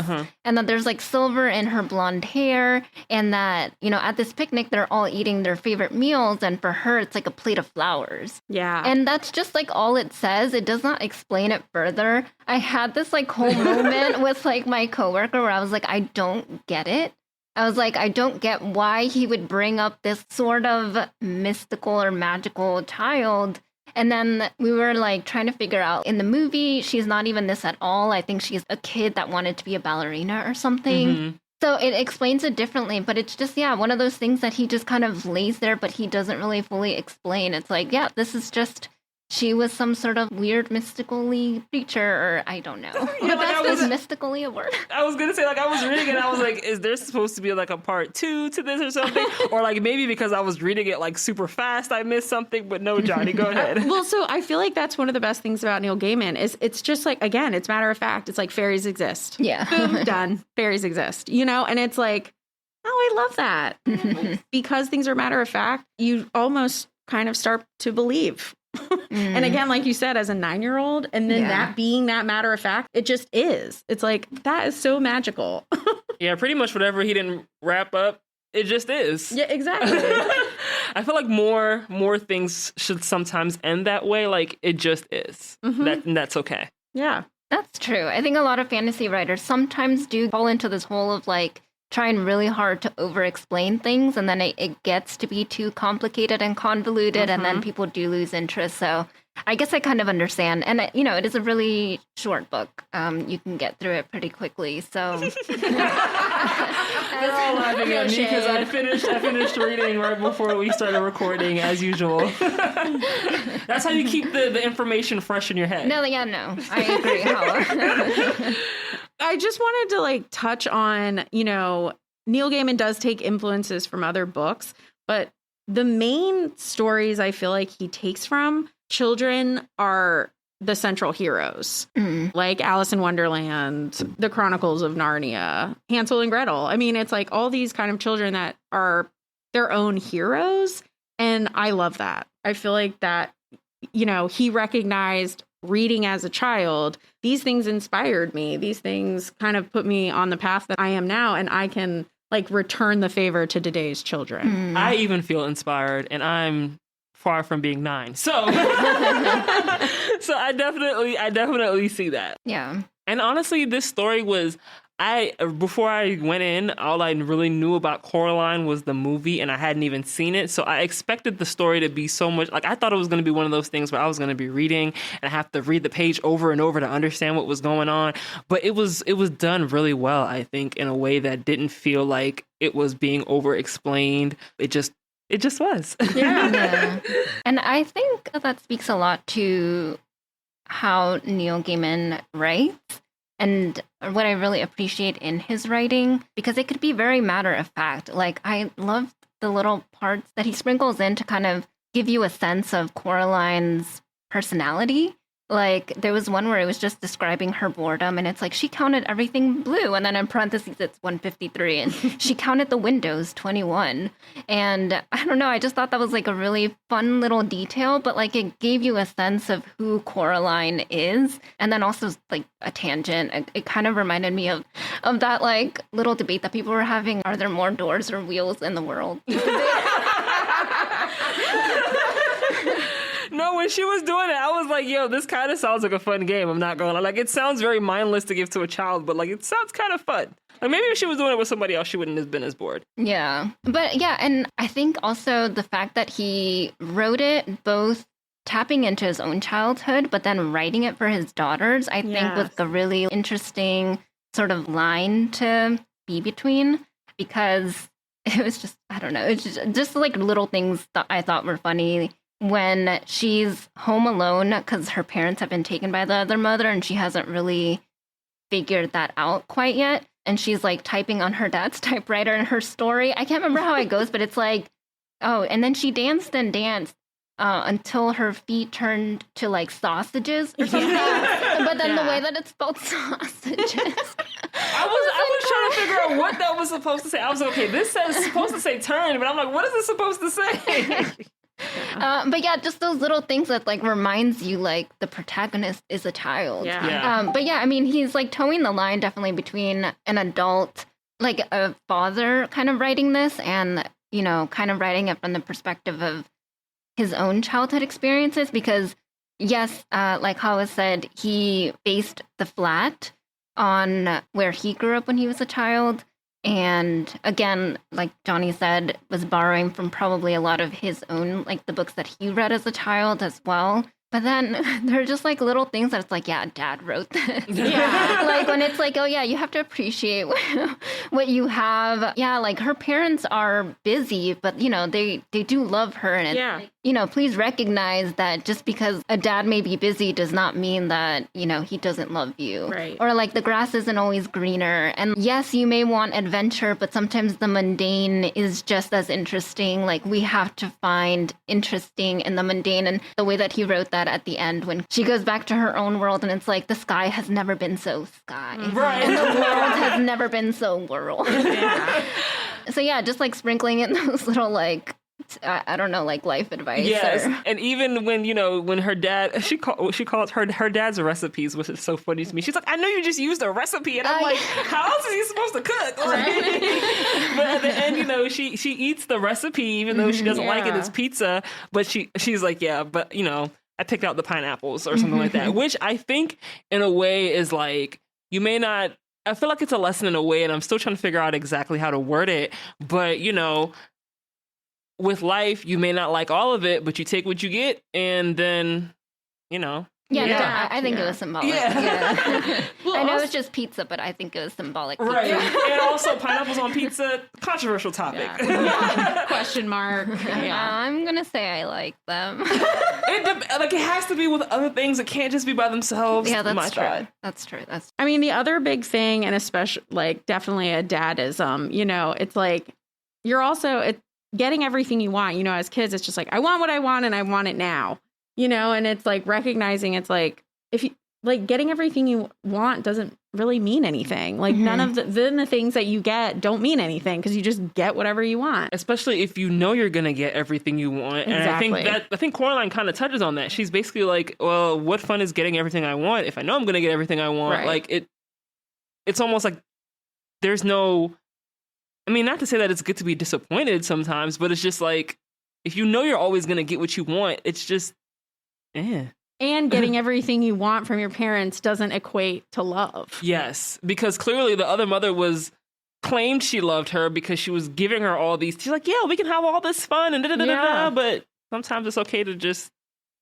And that there's like silver in her blonde hair, and that, you know, at this picnic, they're all eating their favorite meals. And for her, it's like a plate of flowers. Yeah. And that's just like all it says. It does not explain it further. I had this like whole moment with like my coworker where I was like, I don't get it. I was like, I don't get why he would bring up this sort of mystical or magical child. And then we were like trying to figure out in the movie, she's not even this at all. I think she's a kid that wanted to be a ballerina or something. So it explains it differently, but it's just, one of those things that he just kind of lays there, but he doesn't really fully explain. It's like, this is just, she was some sort of weird mystically creature, or I don't know. Yeah, but is mystically a word? I was gonna say, like, I was reading it, I was like, is there supposed to be like a part 2 to this or something? Or like maybe because I was reading it like super fast, I missed something. But no, Johnny, go ahead. Well, so I feel like that's one of the best things about Neil Gaiman is it's just like, again, it's matter of fact. It's like fairies exist. Yeah. Boom, done. Fairies exist, you know? And it's like, oh, I love that. Because things are matter of fact, you almost kind of start to believe. And again, like you said, as a 9-year-old, and then that being that matter of fact, it just is. It's like, that is so magical. Yeah, pretty much whatever he didn't wrap up, it just is. Yeah, exactly. I feel like more things should sometimes end that way. Like, it just is. And that's okay. Yeah. That's true. I think a lot of fantasy writers sometimes do fall into this hole of like trying really hard to over-explain things, and then it gets to be too complicated and convoluted, and then people do lose interest. So I guess I kind of understand. And, you know, it is a really short book. You can get through it pretty quickly. So they're all laughing at me because I finished reading right before we started recording, as usual. That's how you keep the information fresh in your head. No, I agree. How I just wanted to like touch on, you know, Neil Gaiman does take influences from other books, but the main stories I feel like he takes from, children are the central heroes, like Alice in Wonderland, The Chronicles of Narnia, Hansel and Gretel. I mean, it's like all these kind of children that are their own heroes. And I love that. I feel like that, you know, he recognized reading as a child, these things inspired me. These things kind of put me on the path that I am now, and I can like return the favor to today's children. I even feel inspired, and I'm far from being 9. So so I definitely see that. Yeah. And honestly, this story was, before I went in, all I really knew about Coraline was the movie, and I hadn't even seen it. So I expected the story to be so much, like, I thought it was going to be one of those things where I was going to be reading and I have to read the page over and over to understand what was going on. But it was done really well, I think, in a way that didn't feel like it was being over explained. It just was. Yeah. And I think that speaks a lot to how Neil Gaiman writes. And what I really appreciate in his writing, because it could be very matter of fact. Like, I love the little parts that he sprinkles in to kind of give you a sense of Coraline's personality. Like, there was one where it was just describing her boredom, and it's like she counted everything blue, and then in parentheses it's 153, and she counted the windows 21. And I don't know, I just thought that was like a really fun little detail, but like it gave you a sense of who Coraline is. And then also like a tangent, it kind of reminded me of that like little debate that people were having. Are there more doors or wheels in the world? No, when she was doing it, I was like, yo, this kind of sounds like a fun game. I'm not going to like, it sounds very mindless to give to a child, but like, it sounds kind of fun. Like maybe if she was doing it with somebody else, she wouldn't have been as bored. Yeah. But yeah, and I think also the fact that he wrote it both tapping into his own childhood, but then writing it for his daughters, I think was a really interesting sort of line to be between, because it was just, I don't know, it's just like little things that I thought were funny when she's home alone because her parents have been taken by the other mother and she hasn't really figured that out quite yet. And she's like typing on her dad's typewriter in her story. I can't remember how it goes, but it's like, oh, and then she danced and danced until her feet turned to like sausages or something. But then the way that it's spelled sausages. I was trying to figure out what that was supposed to say. I was like, okay, this says supposed to say turn, but I'm like, what is it supposed to say? But yeah, just those little things that like reminds you like the protagonist is a child. But yeah, I mean, he's like towing the line definitely between an adult, like a father kind of writing this and, you know, kind of writing it from the perspective of his own childhood experiences. Because yes, like Hawa said, he based the flat on where he grew up when he was a child. And again, like Johnny said, was borrowing from probably a lot of his own, like the books that he read as a child as well. But then there are just like little things that it's like, yeah, dad wrote this. Like when it's like, oh yeah, you have to appreciate what you have. Yeah, like her parents are busy, but you know, they do love her. And it's, you know, please recognize that just because a dad may be busy does not mean that, you know, he doesn't love you. Right. Or like the grass isn't always greener. And yes, you may want adventure, but sometimes the mundane is just as interesting. Like we have to find interesting in the mundane. And the way that he wrote that at the end when she goes back to her own world and it's like the sky has never been so sky. Right. And the world has never been so world. So yeah, just like sprinkling in those little like, I don't know, like life advice. Yes, and even when, you know, when her dad, she calls her dad's recipes, which is so funny to me. She's like, I know you just used a recipe. And I'm like, how else is he supposed to cook? Like, but at the end, you know, she eats the recipe, even though she doesn't like it. It's pizza. But she's like, yeah, but, you know, I picked out the pineapples or something like that, which I think in a way is like, you may not, I feel like it's a lesson in a way, and I'm still trying to figure out exactly how to word it. But, you know, with life, you may not like all of it, but you take what you get, and then, you know. Yeah, I think it was symbolic. Well, I know it's just pizza, but I think it was symbolic. Pizza. Right. And also pineapples on pizza, controversial topic. Question mark. I'm going to say I like them. It has to be with other things. It can't just be by themselves. Yeah, that's true. That's true. I mean, the other big thing, and especially, like, definitely a dad-ism, you know, it's like, you're also getting everything you want. You know, as kids, it's just like, I want what I want and I want it now. You know, and it's like recognizing it's like, if you like getting everything you want doesn't really mean anything. Like none of the things that you get don't mean anything because you just get whatever you want. Especially if you know you're going to get everything you want. Exactly. And I think Coraline kind of touches on that. She's basically like, well, what fun is getting everything I want if I know I'm going to get everything I want? Right. Like it's almost like there's no, I mean, not to say that it's good to be disappointed sometimes, but it's just like, if you know you're always going to get what you want, it's just, And getting everything you want from your parents doesn't equate to love. Yes, because clearly the other mother claimed she loved her because she was giving her all these. She's like, yeah, we can have all this fun and da-da-da-da-da, but sometimes it's okay to just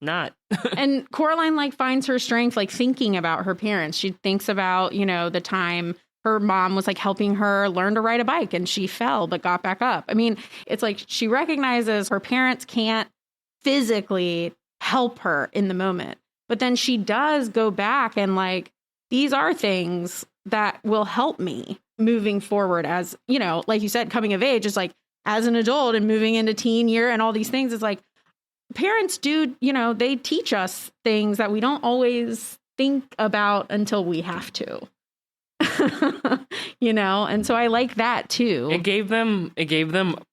not. And Coraline like finds her strength like thinking about her parents. She thinks about, you know, the time her mom was like helping her learn to ride a bike and she fell but got back up. I mean, it's like she recognizes her parents can't physically help her in the moment, but then she does go back and like, these are things that will help me moving forward as, you know, like you said, coming of age is like as an adult and moving into teen year and all these things is like parents do, you know, they teach us things that we don't always think about until we have to. You know, and so I like that too. It gave them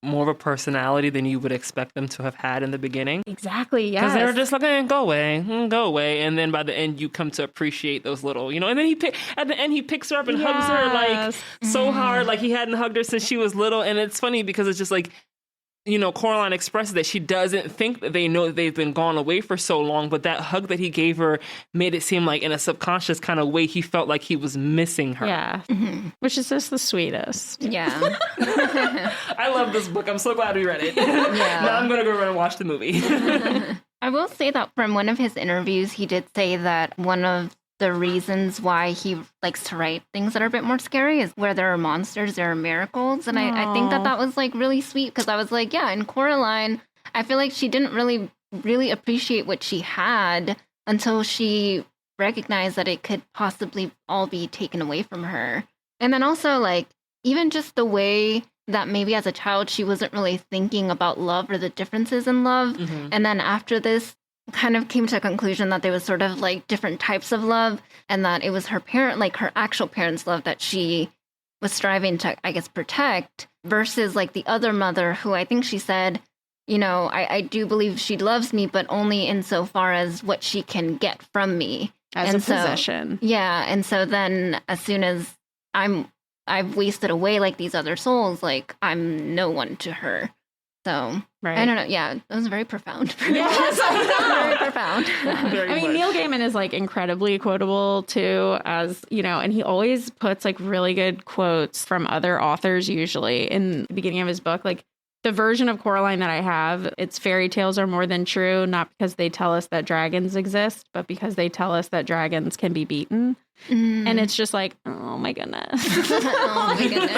more of a personality than you would expect them to have had in the beginning. Exactly, yeah. Because they were just like, go away, and then by the end you come to appreciate those little, you know. And then at the end he picks her up and hugs her like so hard, like he hadn't hugged her since she was little. And it's funny because it's just like Coraline expresses that she doesn't think that they know that they've been gone away for so long, but that hug that he gave her made it seem like in a subconscious kind of way he felt like he was missing her. Yeah. Mm-hmm. Which is just the sweetest. Yeah. I love this book. I'm so glad we read it. Yeah. Now I'm going to go run and watch the movie. I will say that from one of his interviews, he did say that one of the reasons why he likes to write things that are a bit more scary is where there are monsters, there are miracles. And I think that was like really sweet, because I was like, yeah, in Coraline, I feel like she didn't really appreciate what she had until she recognized that it could possibly all be taken away from her. And then also, like, even just the way that maybe as a child she wasn't really thinking about love or the differences in love. Mm-hmm. And then after this, kind of came to a conclusion that there was sort of like different types of love, and that it was her parent, like her actual parents' love that she was striving to, I guess, protect, versus like the other mother who I think she said, I do believe she loves me, but only insofar as what she can get from me. As a possession. Yeah. And so then as soon as I've wasted away like these other souls, like I'm no one to her. So, right. I don't know. Yeah, that was very profound. Yes, very profound. I mean, Neil Gaiman is like incredibly quotable too, as and he always puts like really good quotes from other authors, usually in the beginning of his book. Like the version of Coraline that I have, its fairy tales are more than true, not because they tell us that dragons exist, but because they tell us that dragons can be beaten. Mm. And it's just like, oh my goodness. Oh my goodness.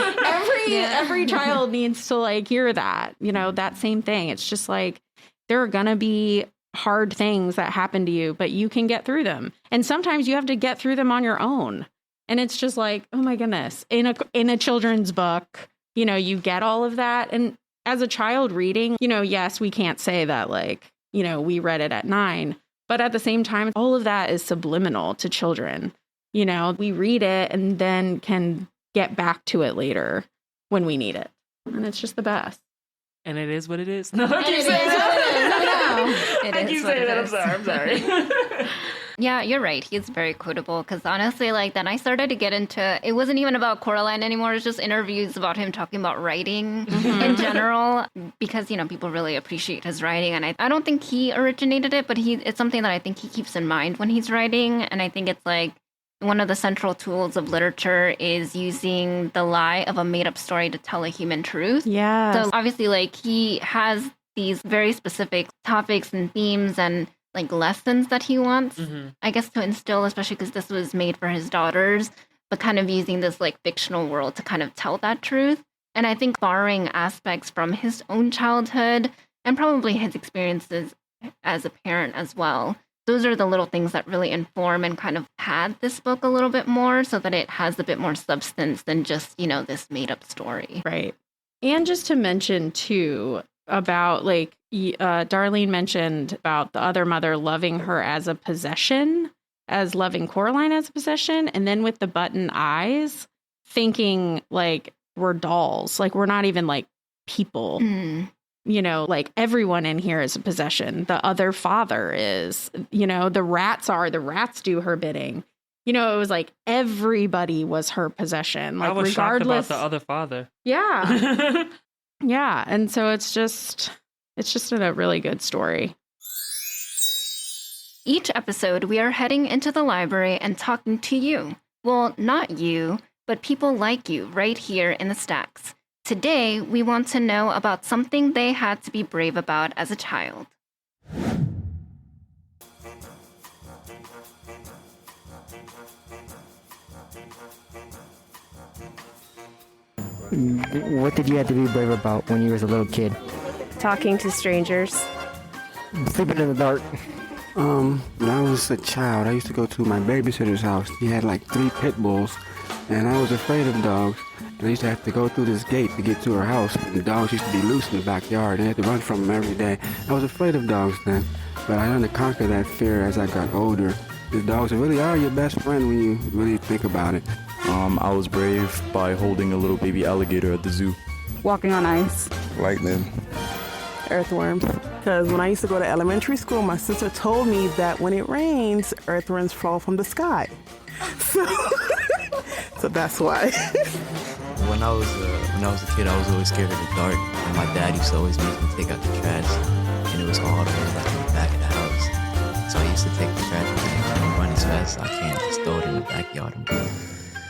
Every child needs to like hear that, that same thing. It's just like, there are going to be hard things that happen to you, but you can get through them. And sometimes you have to get through them on your own. And it's just like, oh my goodness, in a children's book, you get all of that. And as a child reading, yes, we can't say that like, we read it at 9, but at the same time, all of that is subliminal to children. We read it and then can get back to it later when we need it. And it's just the best. And it is what it is. No, I keep saying that. I keep saying that. I'm sorry. Yeah, you're right. He's very quotable, because honestly, like, then I started to get into, it wasn't even about Coraline anymore. It's just interviews about him talking about writing in general, because, people really appreciate his writing. And I don't think he originated it, but it's something that I think he keeps in mind when he's writing. And I think it's like, one of the central tools of literature is using the lie of a made-up story to tell a human truth. Yeah. So obviously, like, he has these very specific topics and themes and like lessons that he wants, I guess, to instill, especially because this was made for his daughters, but kind of using this like fictional world to kind of tell that truth. And I think borrowing aspects from his own childhood and probably his experiences as a parent as well, those are the little things that really inform and kind of pad this book a little bit more, so that it has a bit more substance than just, this made up story. Right. And just to mention too, about like Darlene mentioned about the other mother loving her as a possession, as loving Coraline as a possession. And then with the button eyes, thinking like we're dolls, like we're not even like people. Like everyone in here is a possession. The other father is, the rats do her bidding. It was like everybody was her possession. Like, I was regardless, shocked about the other father. Yeah. Yeah. And so it's just a really good story. Each episode, we are heading into the library and talking to you. Well, not you, but people like you right here in the stacks. Today, we want to know about something they had to be brave about as a child. What did you have to be brave about when you was a little kid? Talking to strangers. Sleeping in the dark. When I was a child, I used to go to my babysitter's house. He had like 3 pit bulls, and I was afraid of dogs. And I used to have to go through this gate to get to her house. And the dogs used to be loose in the backyard, and I had to run from them every day. I was afraid of dogs then, but I learned to conquer that fear as I got older. The dogs really are your best friend when you really think about it. I was brave by holding a little baby alligator at the zoo. Walking on ice. Lightning. Earthworms. Because when I used to go to elementary school, my sister told me that when it rains, earthworms fall from the sky. So that's why. When I was a kid, I was always scared of the dark, and my dad used to always make me take out the trash, and it was all the way like in the back of the house. So I used to take the trash and run as fast as I can, just throw it in the backyard and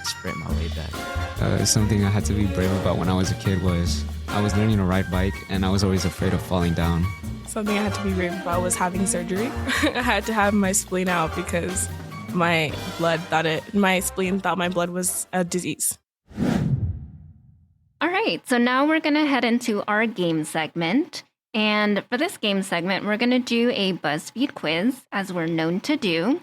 sprint my way back. Something I had to be brave about when I was a kid was I was learning to ride bike, and I was always afraid of falling down. Something I had to be brave about was having surgery. I had to have my spleen out because my spleen thought my blood was a disease. All right, so now we're going to head into our game segment. And for this game segment, we're going to do a BuzzFeed quiz, as we're known to do.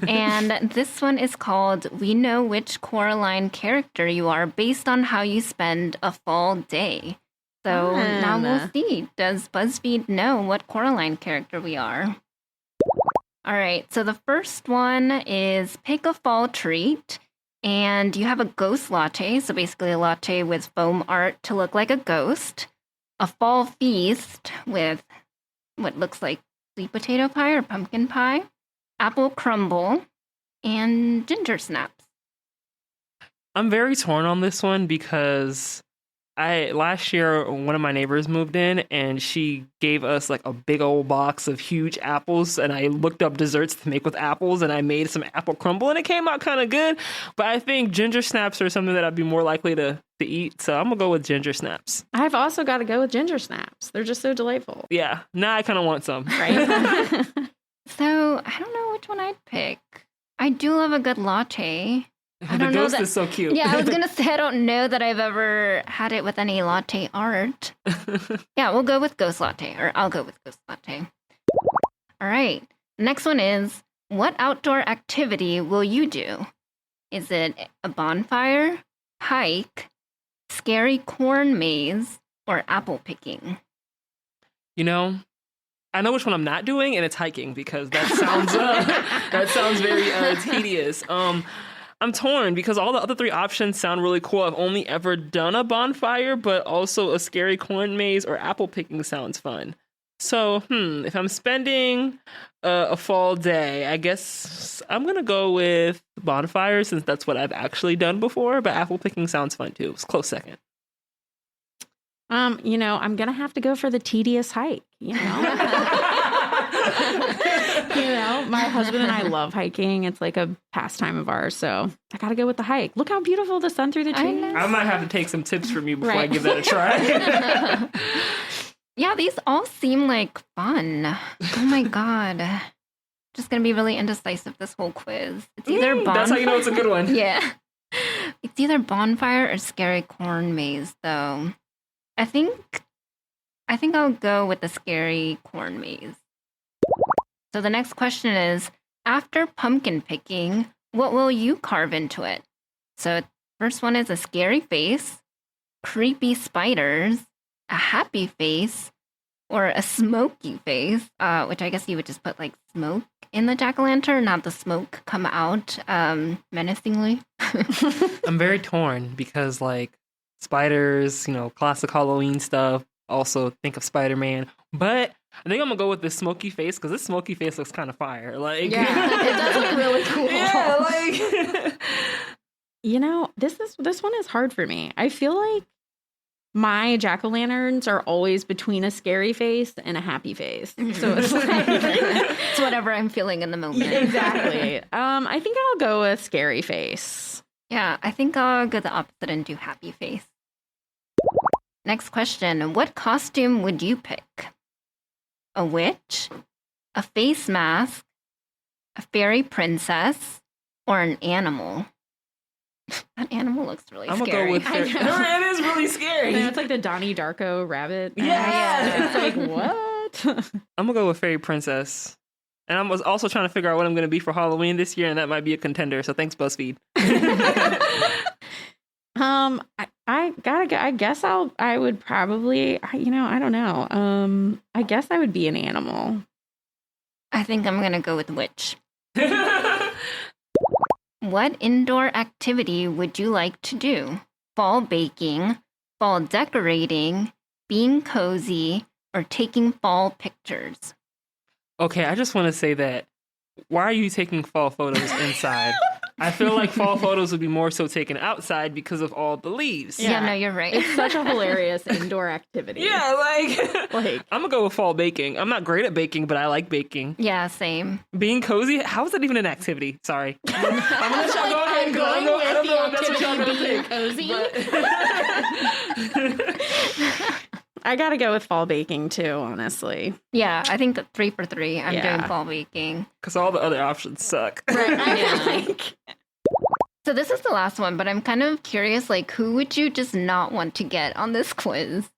And this one is called We Know Which Coraline Character You Are Based on How You Spend a Fall Day. So now we'll see. Does BuzzFeed know what Coraline character we are? All right, so the first one is pick a fall treat. And you have a ghost latte, so basically a latte with foam art to look like a ghost. A fall feast with what looks like sweet potato pie or pumpkin pie. Apple crumble. And ginger snaps. I'm very torn on this one because last year one of my neighbors moved in and she gave us like a big old box of huge apples, and I looked up desserts to make with apples and I made some apple crumble and it came out kind of good. But I think ginger snaps are something that I'd be more likely to eat, so I'm gonna go with ginger snaps. I've also got to go with ginger snaps. They're just so delightful. Yeah, now I kind of want some. Right? So I don't know which one I'd pick. I do love a good latte. The ghost is so cute. Yeah, I was going to say I don't know that I've ever had it with any latte art. Yeah, we'll go with ghost latte, or I'll go with ghost latte. All right. Next one is, what outdoor activity will you do? Is it a bonfire, hike, scary corn maze, or apple picking? You know, I know which one I'm not doing, and it's hiking because that sounds very tedious. I'm torn because all the other three options sound really cool. I've only ever done a bonfire, but also a scary corn maze or apple picking sounds fun. So, if I'm spending a fall day, I guess I'm going to go with bonfire since that's what I've actually done before, but apple picking sounds fun too. It's a close second. I'm going to have to go for the tedious hike, my husband and I love hiking. It's like a pastime of ours. So I got to go with the hike. Look how beautiful the sun through the trees. I might have to take some tips from you before I give that a try. Yeah, these all seem like fun. Oh my God. Just going to be really indecisive this whole quiz. It's either bonfire. That's how you know it's a good one. Yeah. It's either bonfire or scary corn maze, though. I think I'll go with the scary corn maze. So the next question is, after pumpkin picking, what will you carve into it? So first one is a scary face, creepy spiders, a happy face, or a smoky face, which I guess you would just put like smoke in the jack-o'-lantern, not the smoke come out menacingly. I'm very torn because like spiders, classic Halloween stuff. Also think of Spider-Man, but I think I'm gonna go with this smoky face because this smoky face looks kind of fire. Like, yeah, it does look really cool. Yeah, like this one is hard for me. I feel like my jack-o'-lanterns are always between a scary face and a happy face. So it's like it's whatever I'm feeling in the moment. Exactly. I think I'll go with scary face. Yeah, I think I'll go the opposite and do happy face. Next question. What costume would you pick? A witch, a face mask, a fairy princess, or an animal? That animal looks really scary. I'm gonna go with fairy. It is really scary. It's like the Donnie Darko rabbit. Yeah. It's like, what? I'm gonna go with fairy princess. And I was also trying to figure out what I'm gonna be for Halloween this year, and that might be a contender. So thanks, BuzzFeed. I guess I would probably, I don't know. I guess I would be an animal. I think I'm going to go with witch. What indoor activity would you like to do? Fall baking, fall decorating, being cozy, or taking fall pictures? Okay, I just want to say that, why are you taking fall photos inside? I feel like fall photos would be more so taken outside because of all the leaves. Yeah, no, you're right. It's such a hilarious indoor activity. Yeah, like I'm gonna go with fall baking. I'm not great at baking, but I like baking. Yeah, same. Being cozy, how is that even an activity? Sorry. I'm gonna let y'all go ahead because I don't know if that's what y'all gonna pick. Cozy. I gotta go with fall baking too, honestly. Yeah, I think that 3 for 3. I'm Yeah. doing fall baking. Because all the other options suck. Right. I know. So this is the last one, but I'm kind of curious, like, who would you just not want to get on this quiz?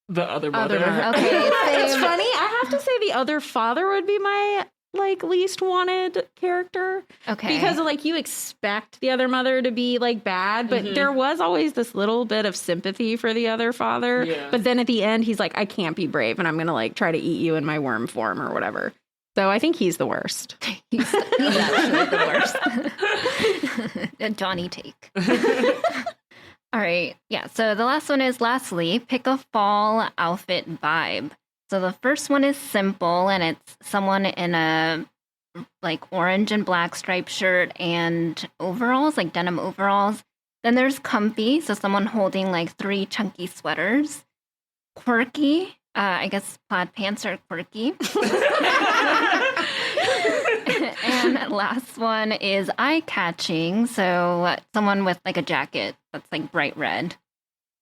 The other mother. Okay, It's same. funny. I have to say the other father would be my like least wanted character. Okay. Because like you expect the other mother to be like bad, but there was always this little bit of sympathy for the other father. Yeah. But then at the end he's like, I can't be brave and I'm gonna like try to eat you in my worm form or whatever. So I think he's the worst. He's actually the worst. A Johnny take. All right. Yeah. So the last one is lastly, pick a fall outfit vibe. So the first one is simple and it's someone in a like orange and black striped shirt and overalls, like denim overalls. Then there's comfy. So someone holding like 3 chunky sweaters. Quirky. I guess plaid pants are quirky. And last one is eye-catching. So someone with like a jacket that's like bright red.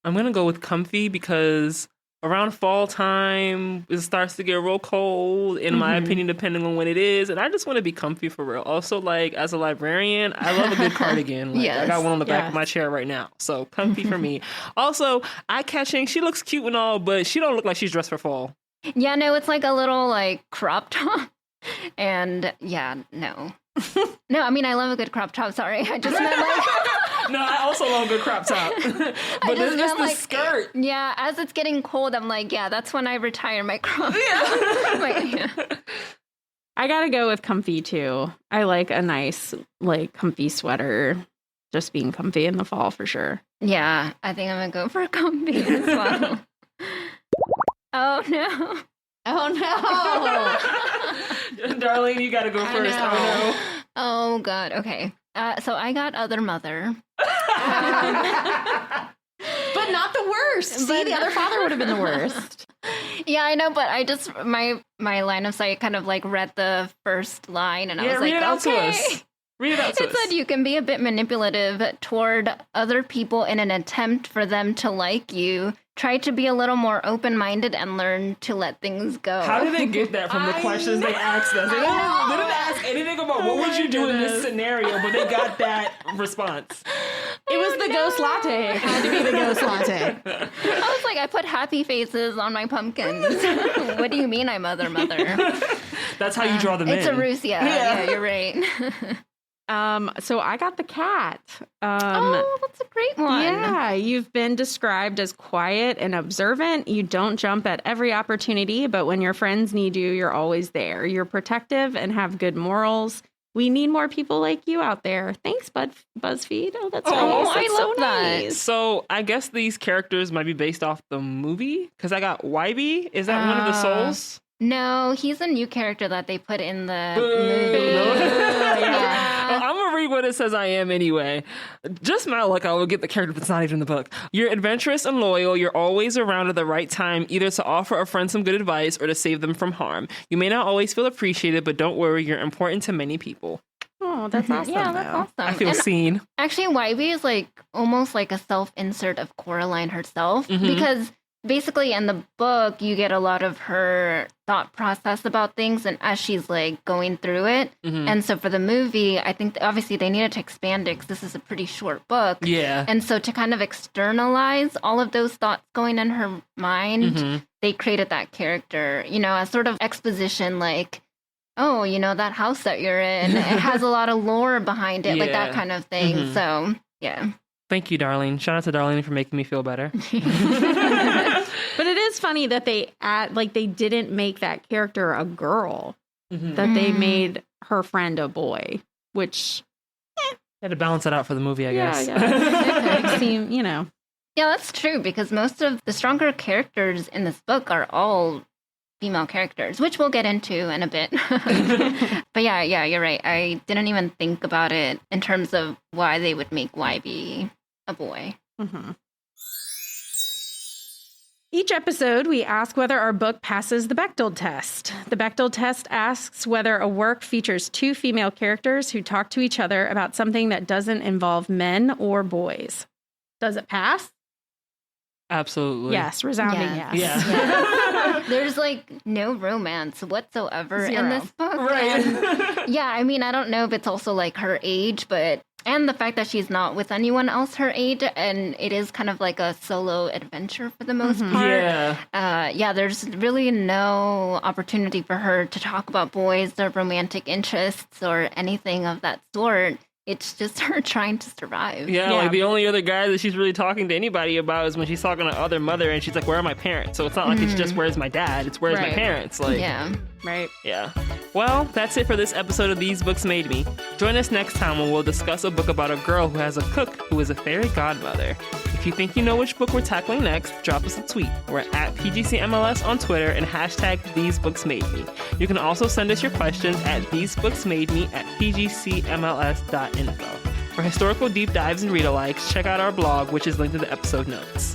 I'm going to go with comfy because around fall time, it starts to get real cold, in my opinion, depending on when it is. And I just want to be comfy for real. Also, like, as a librarian, I love a good cardigan. Like, I got one on the back of my chair right now. So comfy for me. Also, eye-catching, she looks cute and all, but she don't look like she's dressed for fall. Yeah, no, it's like a little like crop top. And yeah, no. No, I mean, I love a good crop top. Sorry. I just meant like... No, I also love a good crop top. But this is the skirt. Yeah, as it's getting cold, I'm like, yeah, that's when I retire my crop. I gotta go with comfy too. I like a nice, like, comfy sweater. Just being comfy in the fall for sure. Yeah, I think I'm gonna go for comfy as well. Oh no. Oh no. Darlene, you gotta go first. Oh no. Oh god. Okay. So I got other mother. But not the worst. See, the other father would have been the worst. Yeah, I know, but I just my line of sight kind of like read the first line and I was like, read it out okay. to us. Read it out to us. It said you can be a bit manipulative toward other people in an attempt for them to like you. Try to be a little more open-minded and learn to let things go. How did they get that from the questions they asked us? They didn't ask anything about what would you do in this scenario, but they got that response. It was the ghost latte. It had to be the ghost latte. I was like, I put happy faces on my pumpkins. What do you mean I'm other mother? That's how you draw them in. It's a ruse, yeah, you're right. So I got the cat. Oh, that's a great one. Yeah, you've been described as quiet and observant. You don't jump at every opportunity, but when your friends need you, you're always there. You're protective and have good morals. We need more people like you out there. Thanks, BuzzFeed. Oh, that's nice. I love so that. nice. So I guess these characters might be based off the movie because I got Wybie. Is that one of the souls? No, he's a new character that they put in the movie. I'm going to read what it says I am anyway. Just my luck, I will get the character that's not even in the book. You're adventurous and loyal. You're always around at the right time, either to offer a friend some good advice or to save them from harm. You may not always feel appreciated, but don't worry. You're important to many people. Oh, that's awesome. Yeah, that's awesome. I feel And seen. Actually, Wybie is like almost like a self-insert of Coraline herself because basically in the book you get a lot of her thought process about things and as she's like going through it. And so for the movie, I think obviously they needed to expand it because this is a pretty short book. Yeah. And so to kind of externalize all of those thoughts going in her mind, they created that character, you know, as sort of exposition, like, oh, you know, that house that you're in, it has a lot of lore behind it, like that kind of thing. So, yeah. Thank you, Darlene. Shout out to Darlene for making me feel better. But it is funny that they didn't make that character a girl, that they made her friend a boy, which had to balance it out for the movie, I guess. Yeah. Seem, you know. Yeah, that's true because most of the stronger characters in this book are all female characters, which we'll get into in a bit. But yeah, you're right. I didn't even think about it in terms of why they would make YB a boy. Mm-hmm. Each episode, we ask whether our book passes the Bechdel test. The Bechdel test asks whether a work features two female characters who talk to each other about something that doesn't involve men or boys. Does it pass? Absolutely. Yes, resounding yes. Yeah. There's like no romance whatsoever Zero. in this book. Right. And, yeah, I mean, I don't know if it's also like her age, and the fact that she's not with anyone else her age, and it is kind of like a solo adventure for the most part. Yeah. There's really no opportunity for her to talk about boys or romantic interests or anything of that sort. It's just her trying to survive. Yeah, like the only other guy that she's really talking to anybody about is when she's talking to other mother and she's like, where are my parents? So it's not like it's just where's my dad, it's where's my parents. Like, yeah. Right. Yeah. Well, that's it for this episode of These Books Made Me. Join us next time when we'll discuss a book about a girl who has a cook who is a fairy godmother. If you think you know which book we're tackling next, drop us a tweet. We're at PGCMLS on Twitter and hashtag These Books Made Me. You can also send us your questions at thesebooksmademe@pgcmls.info. For historical deep dives and read-alikes, check out our blog, which is linked in the episode notes.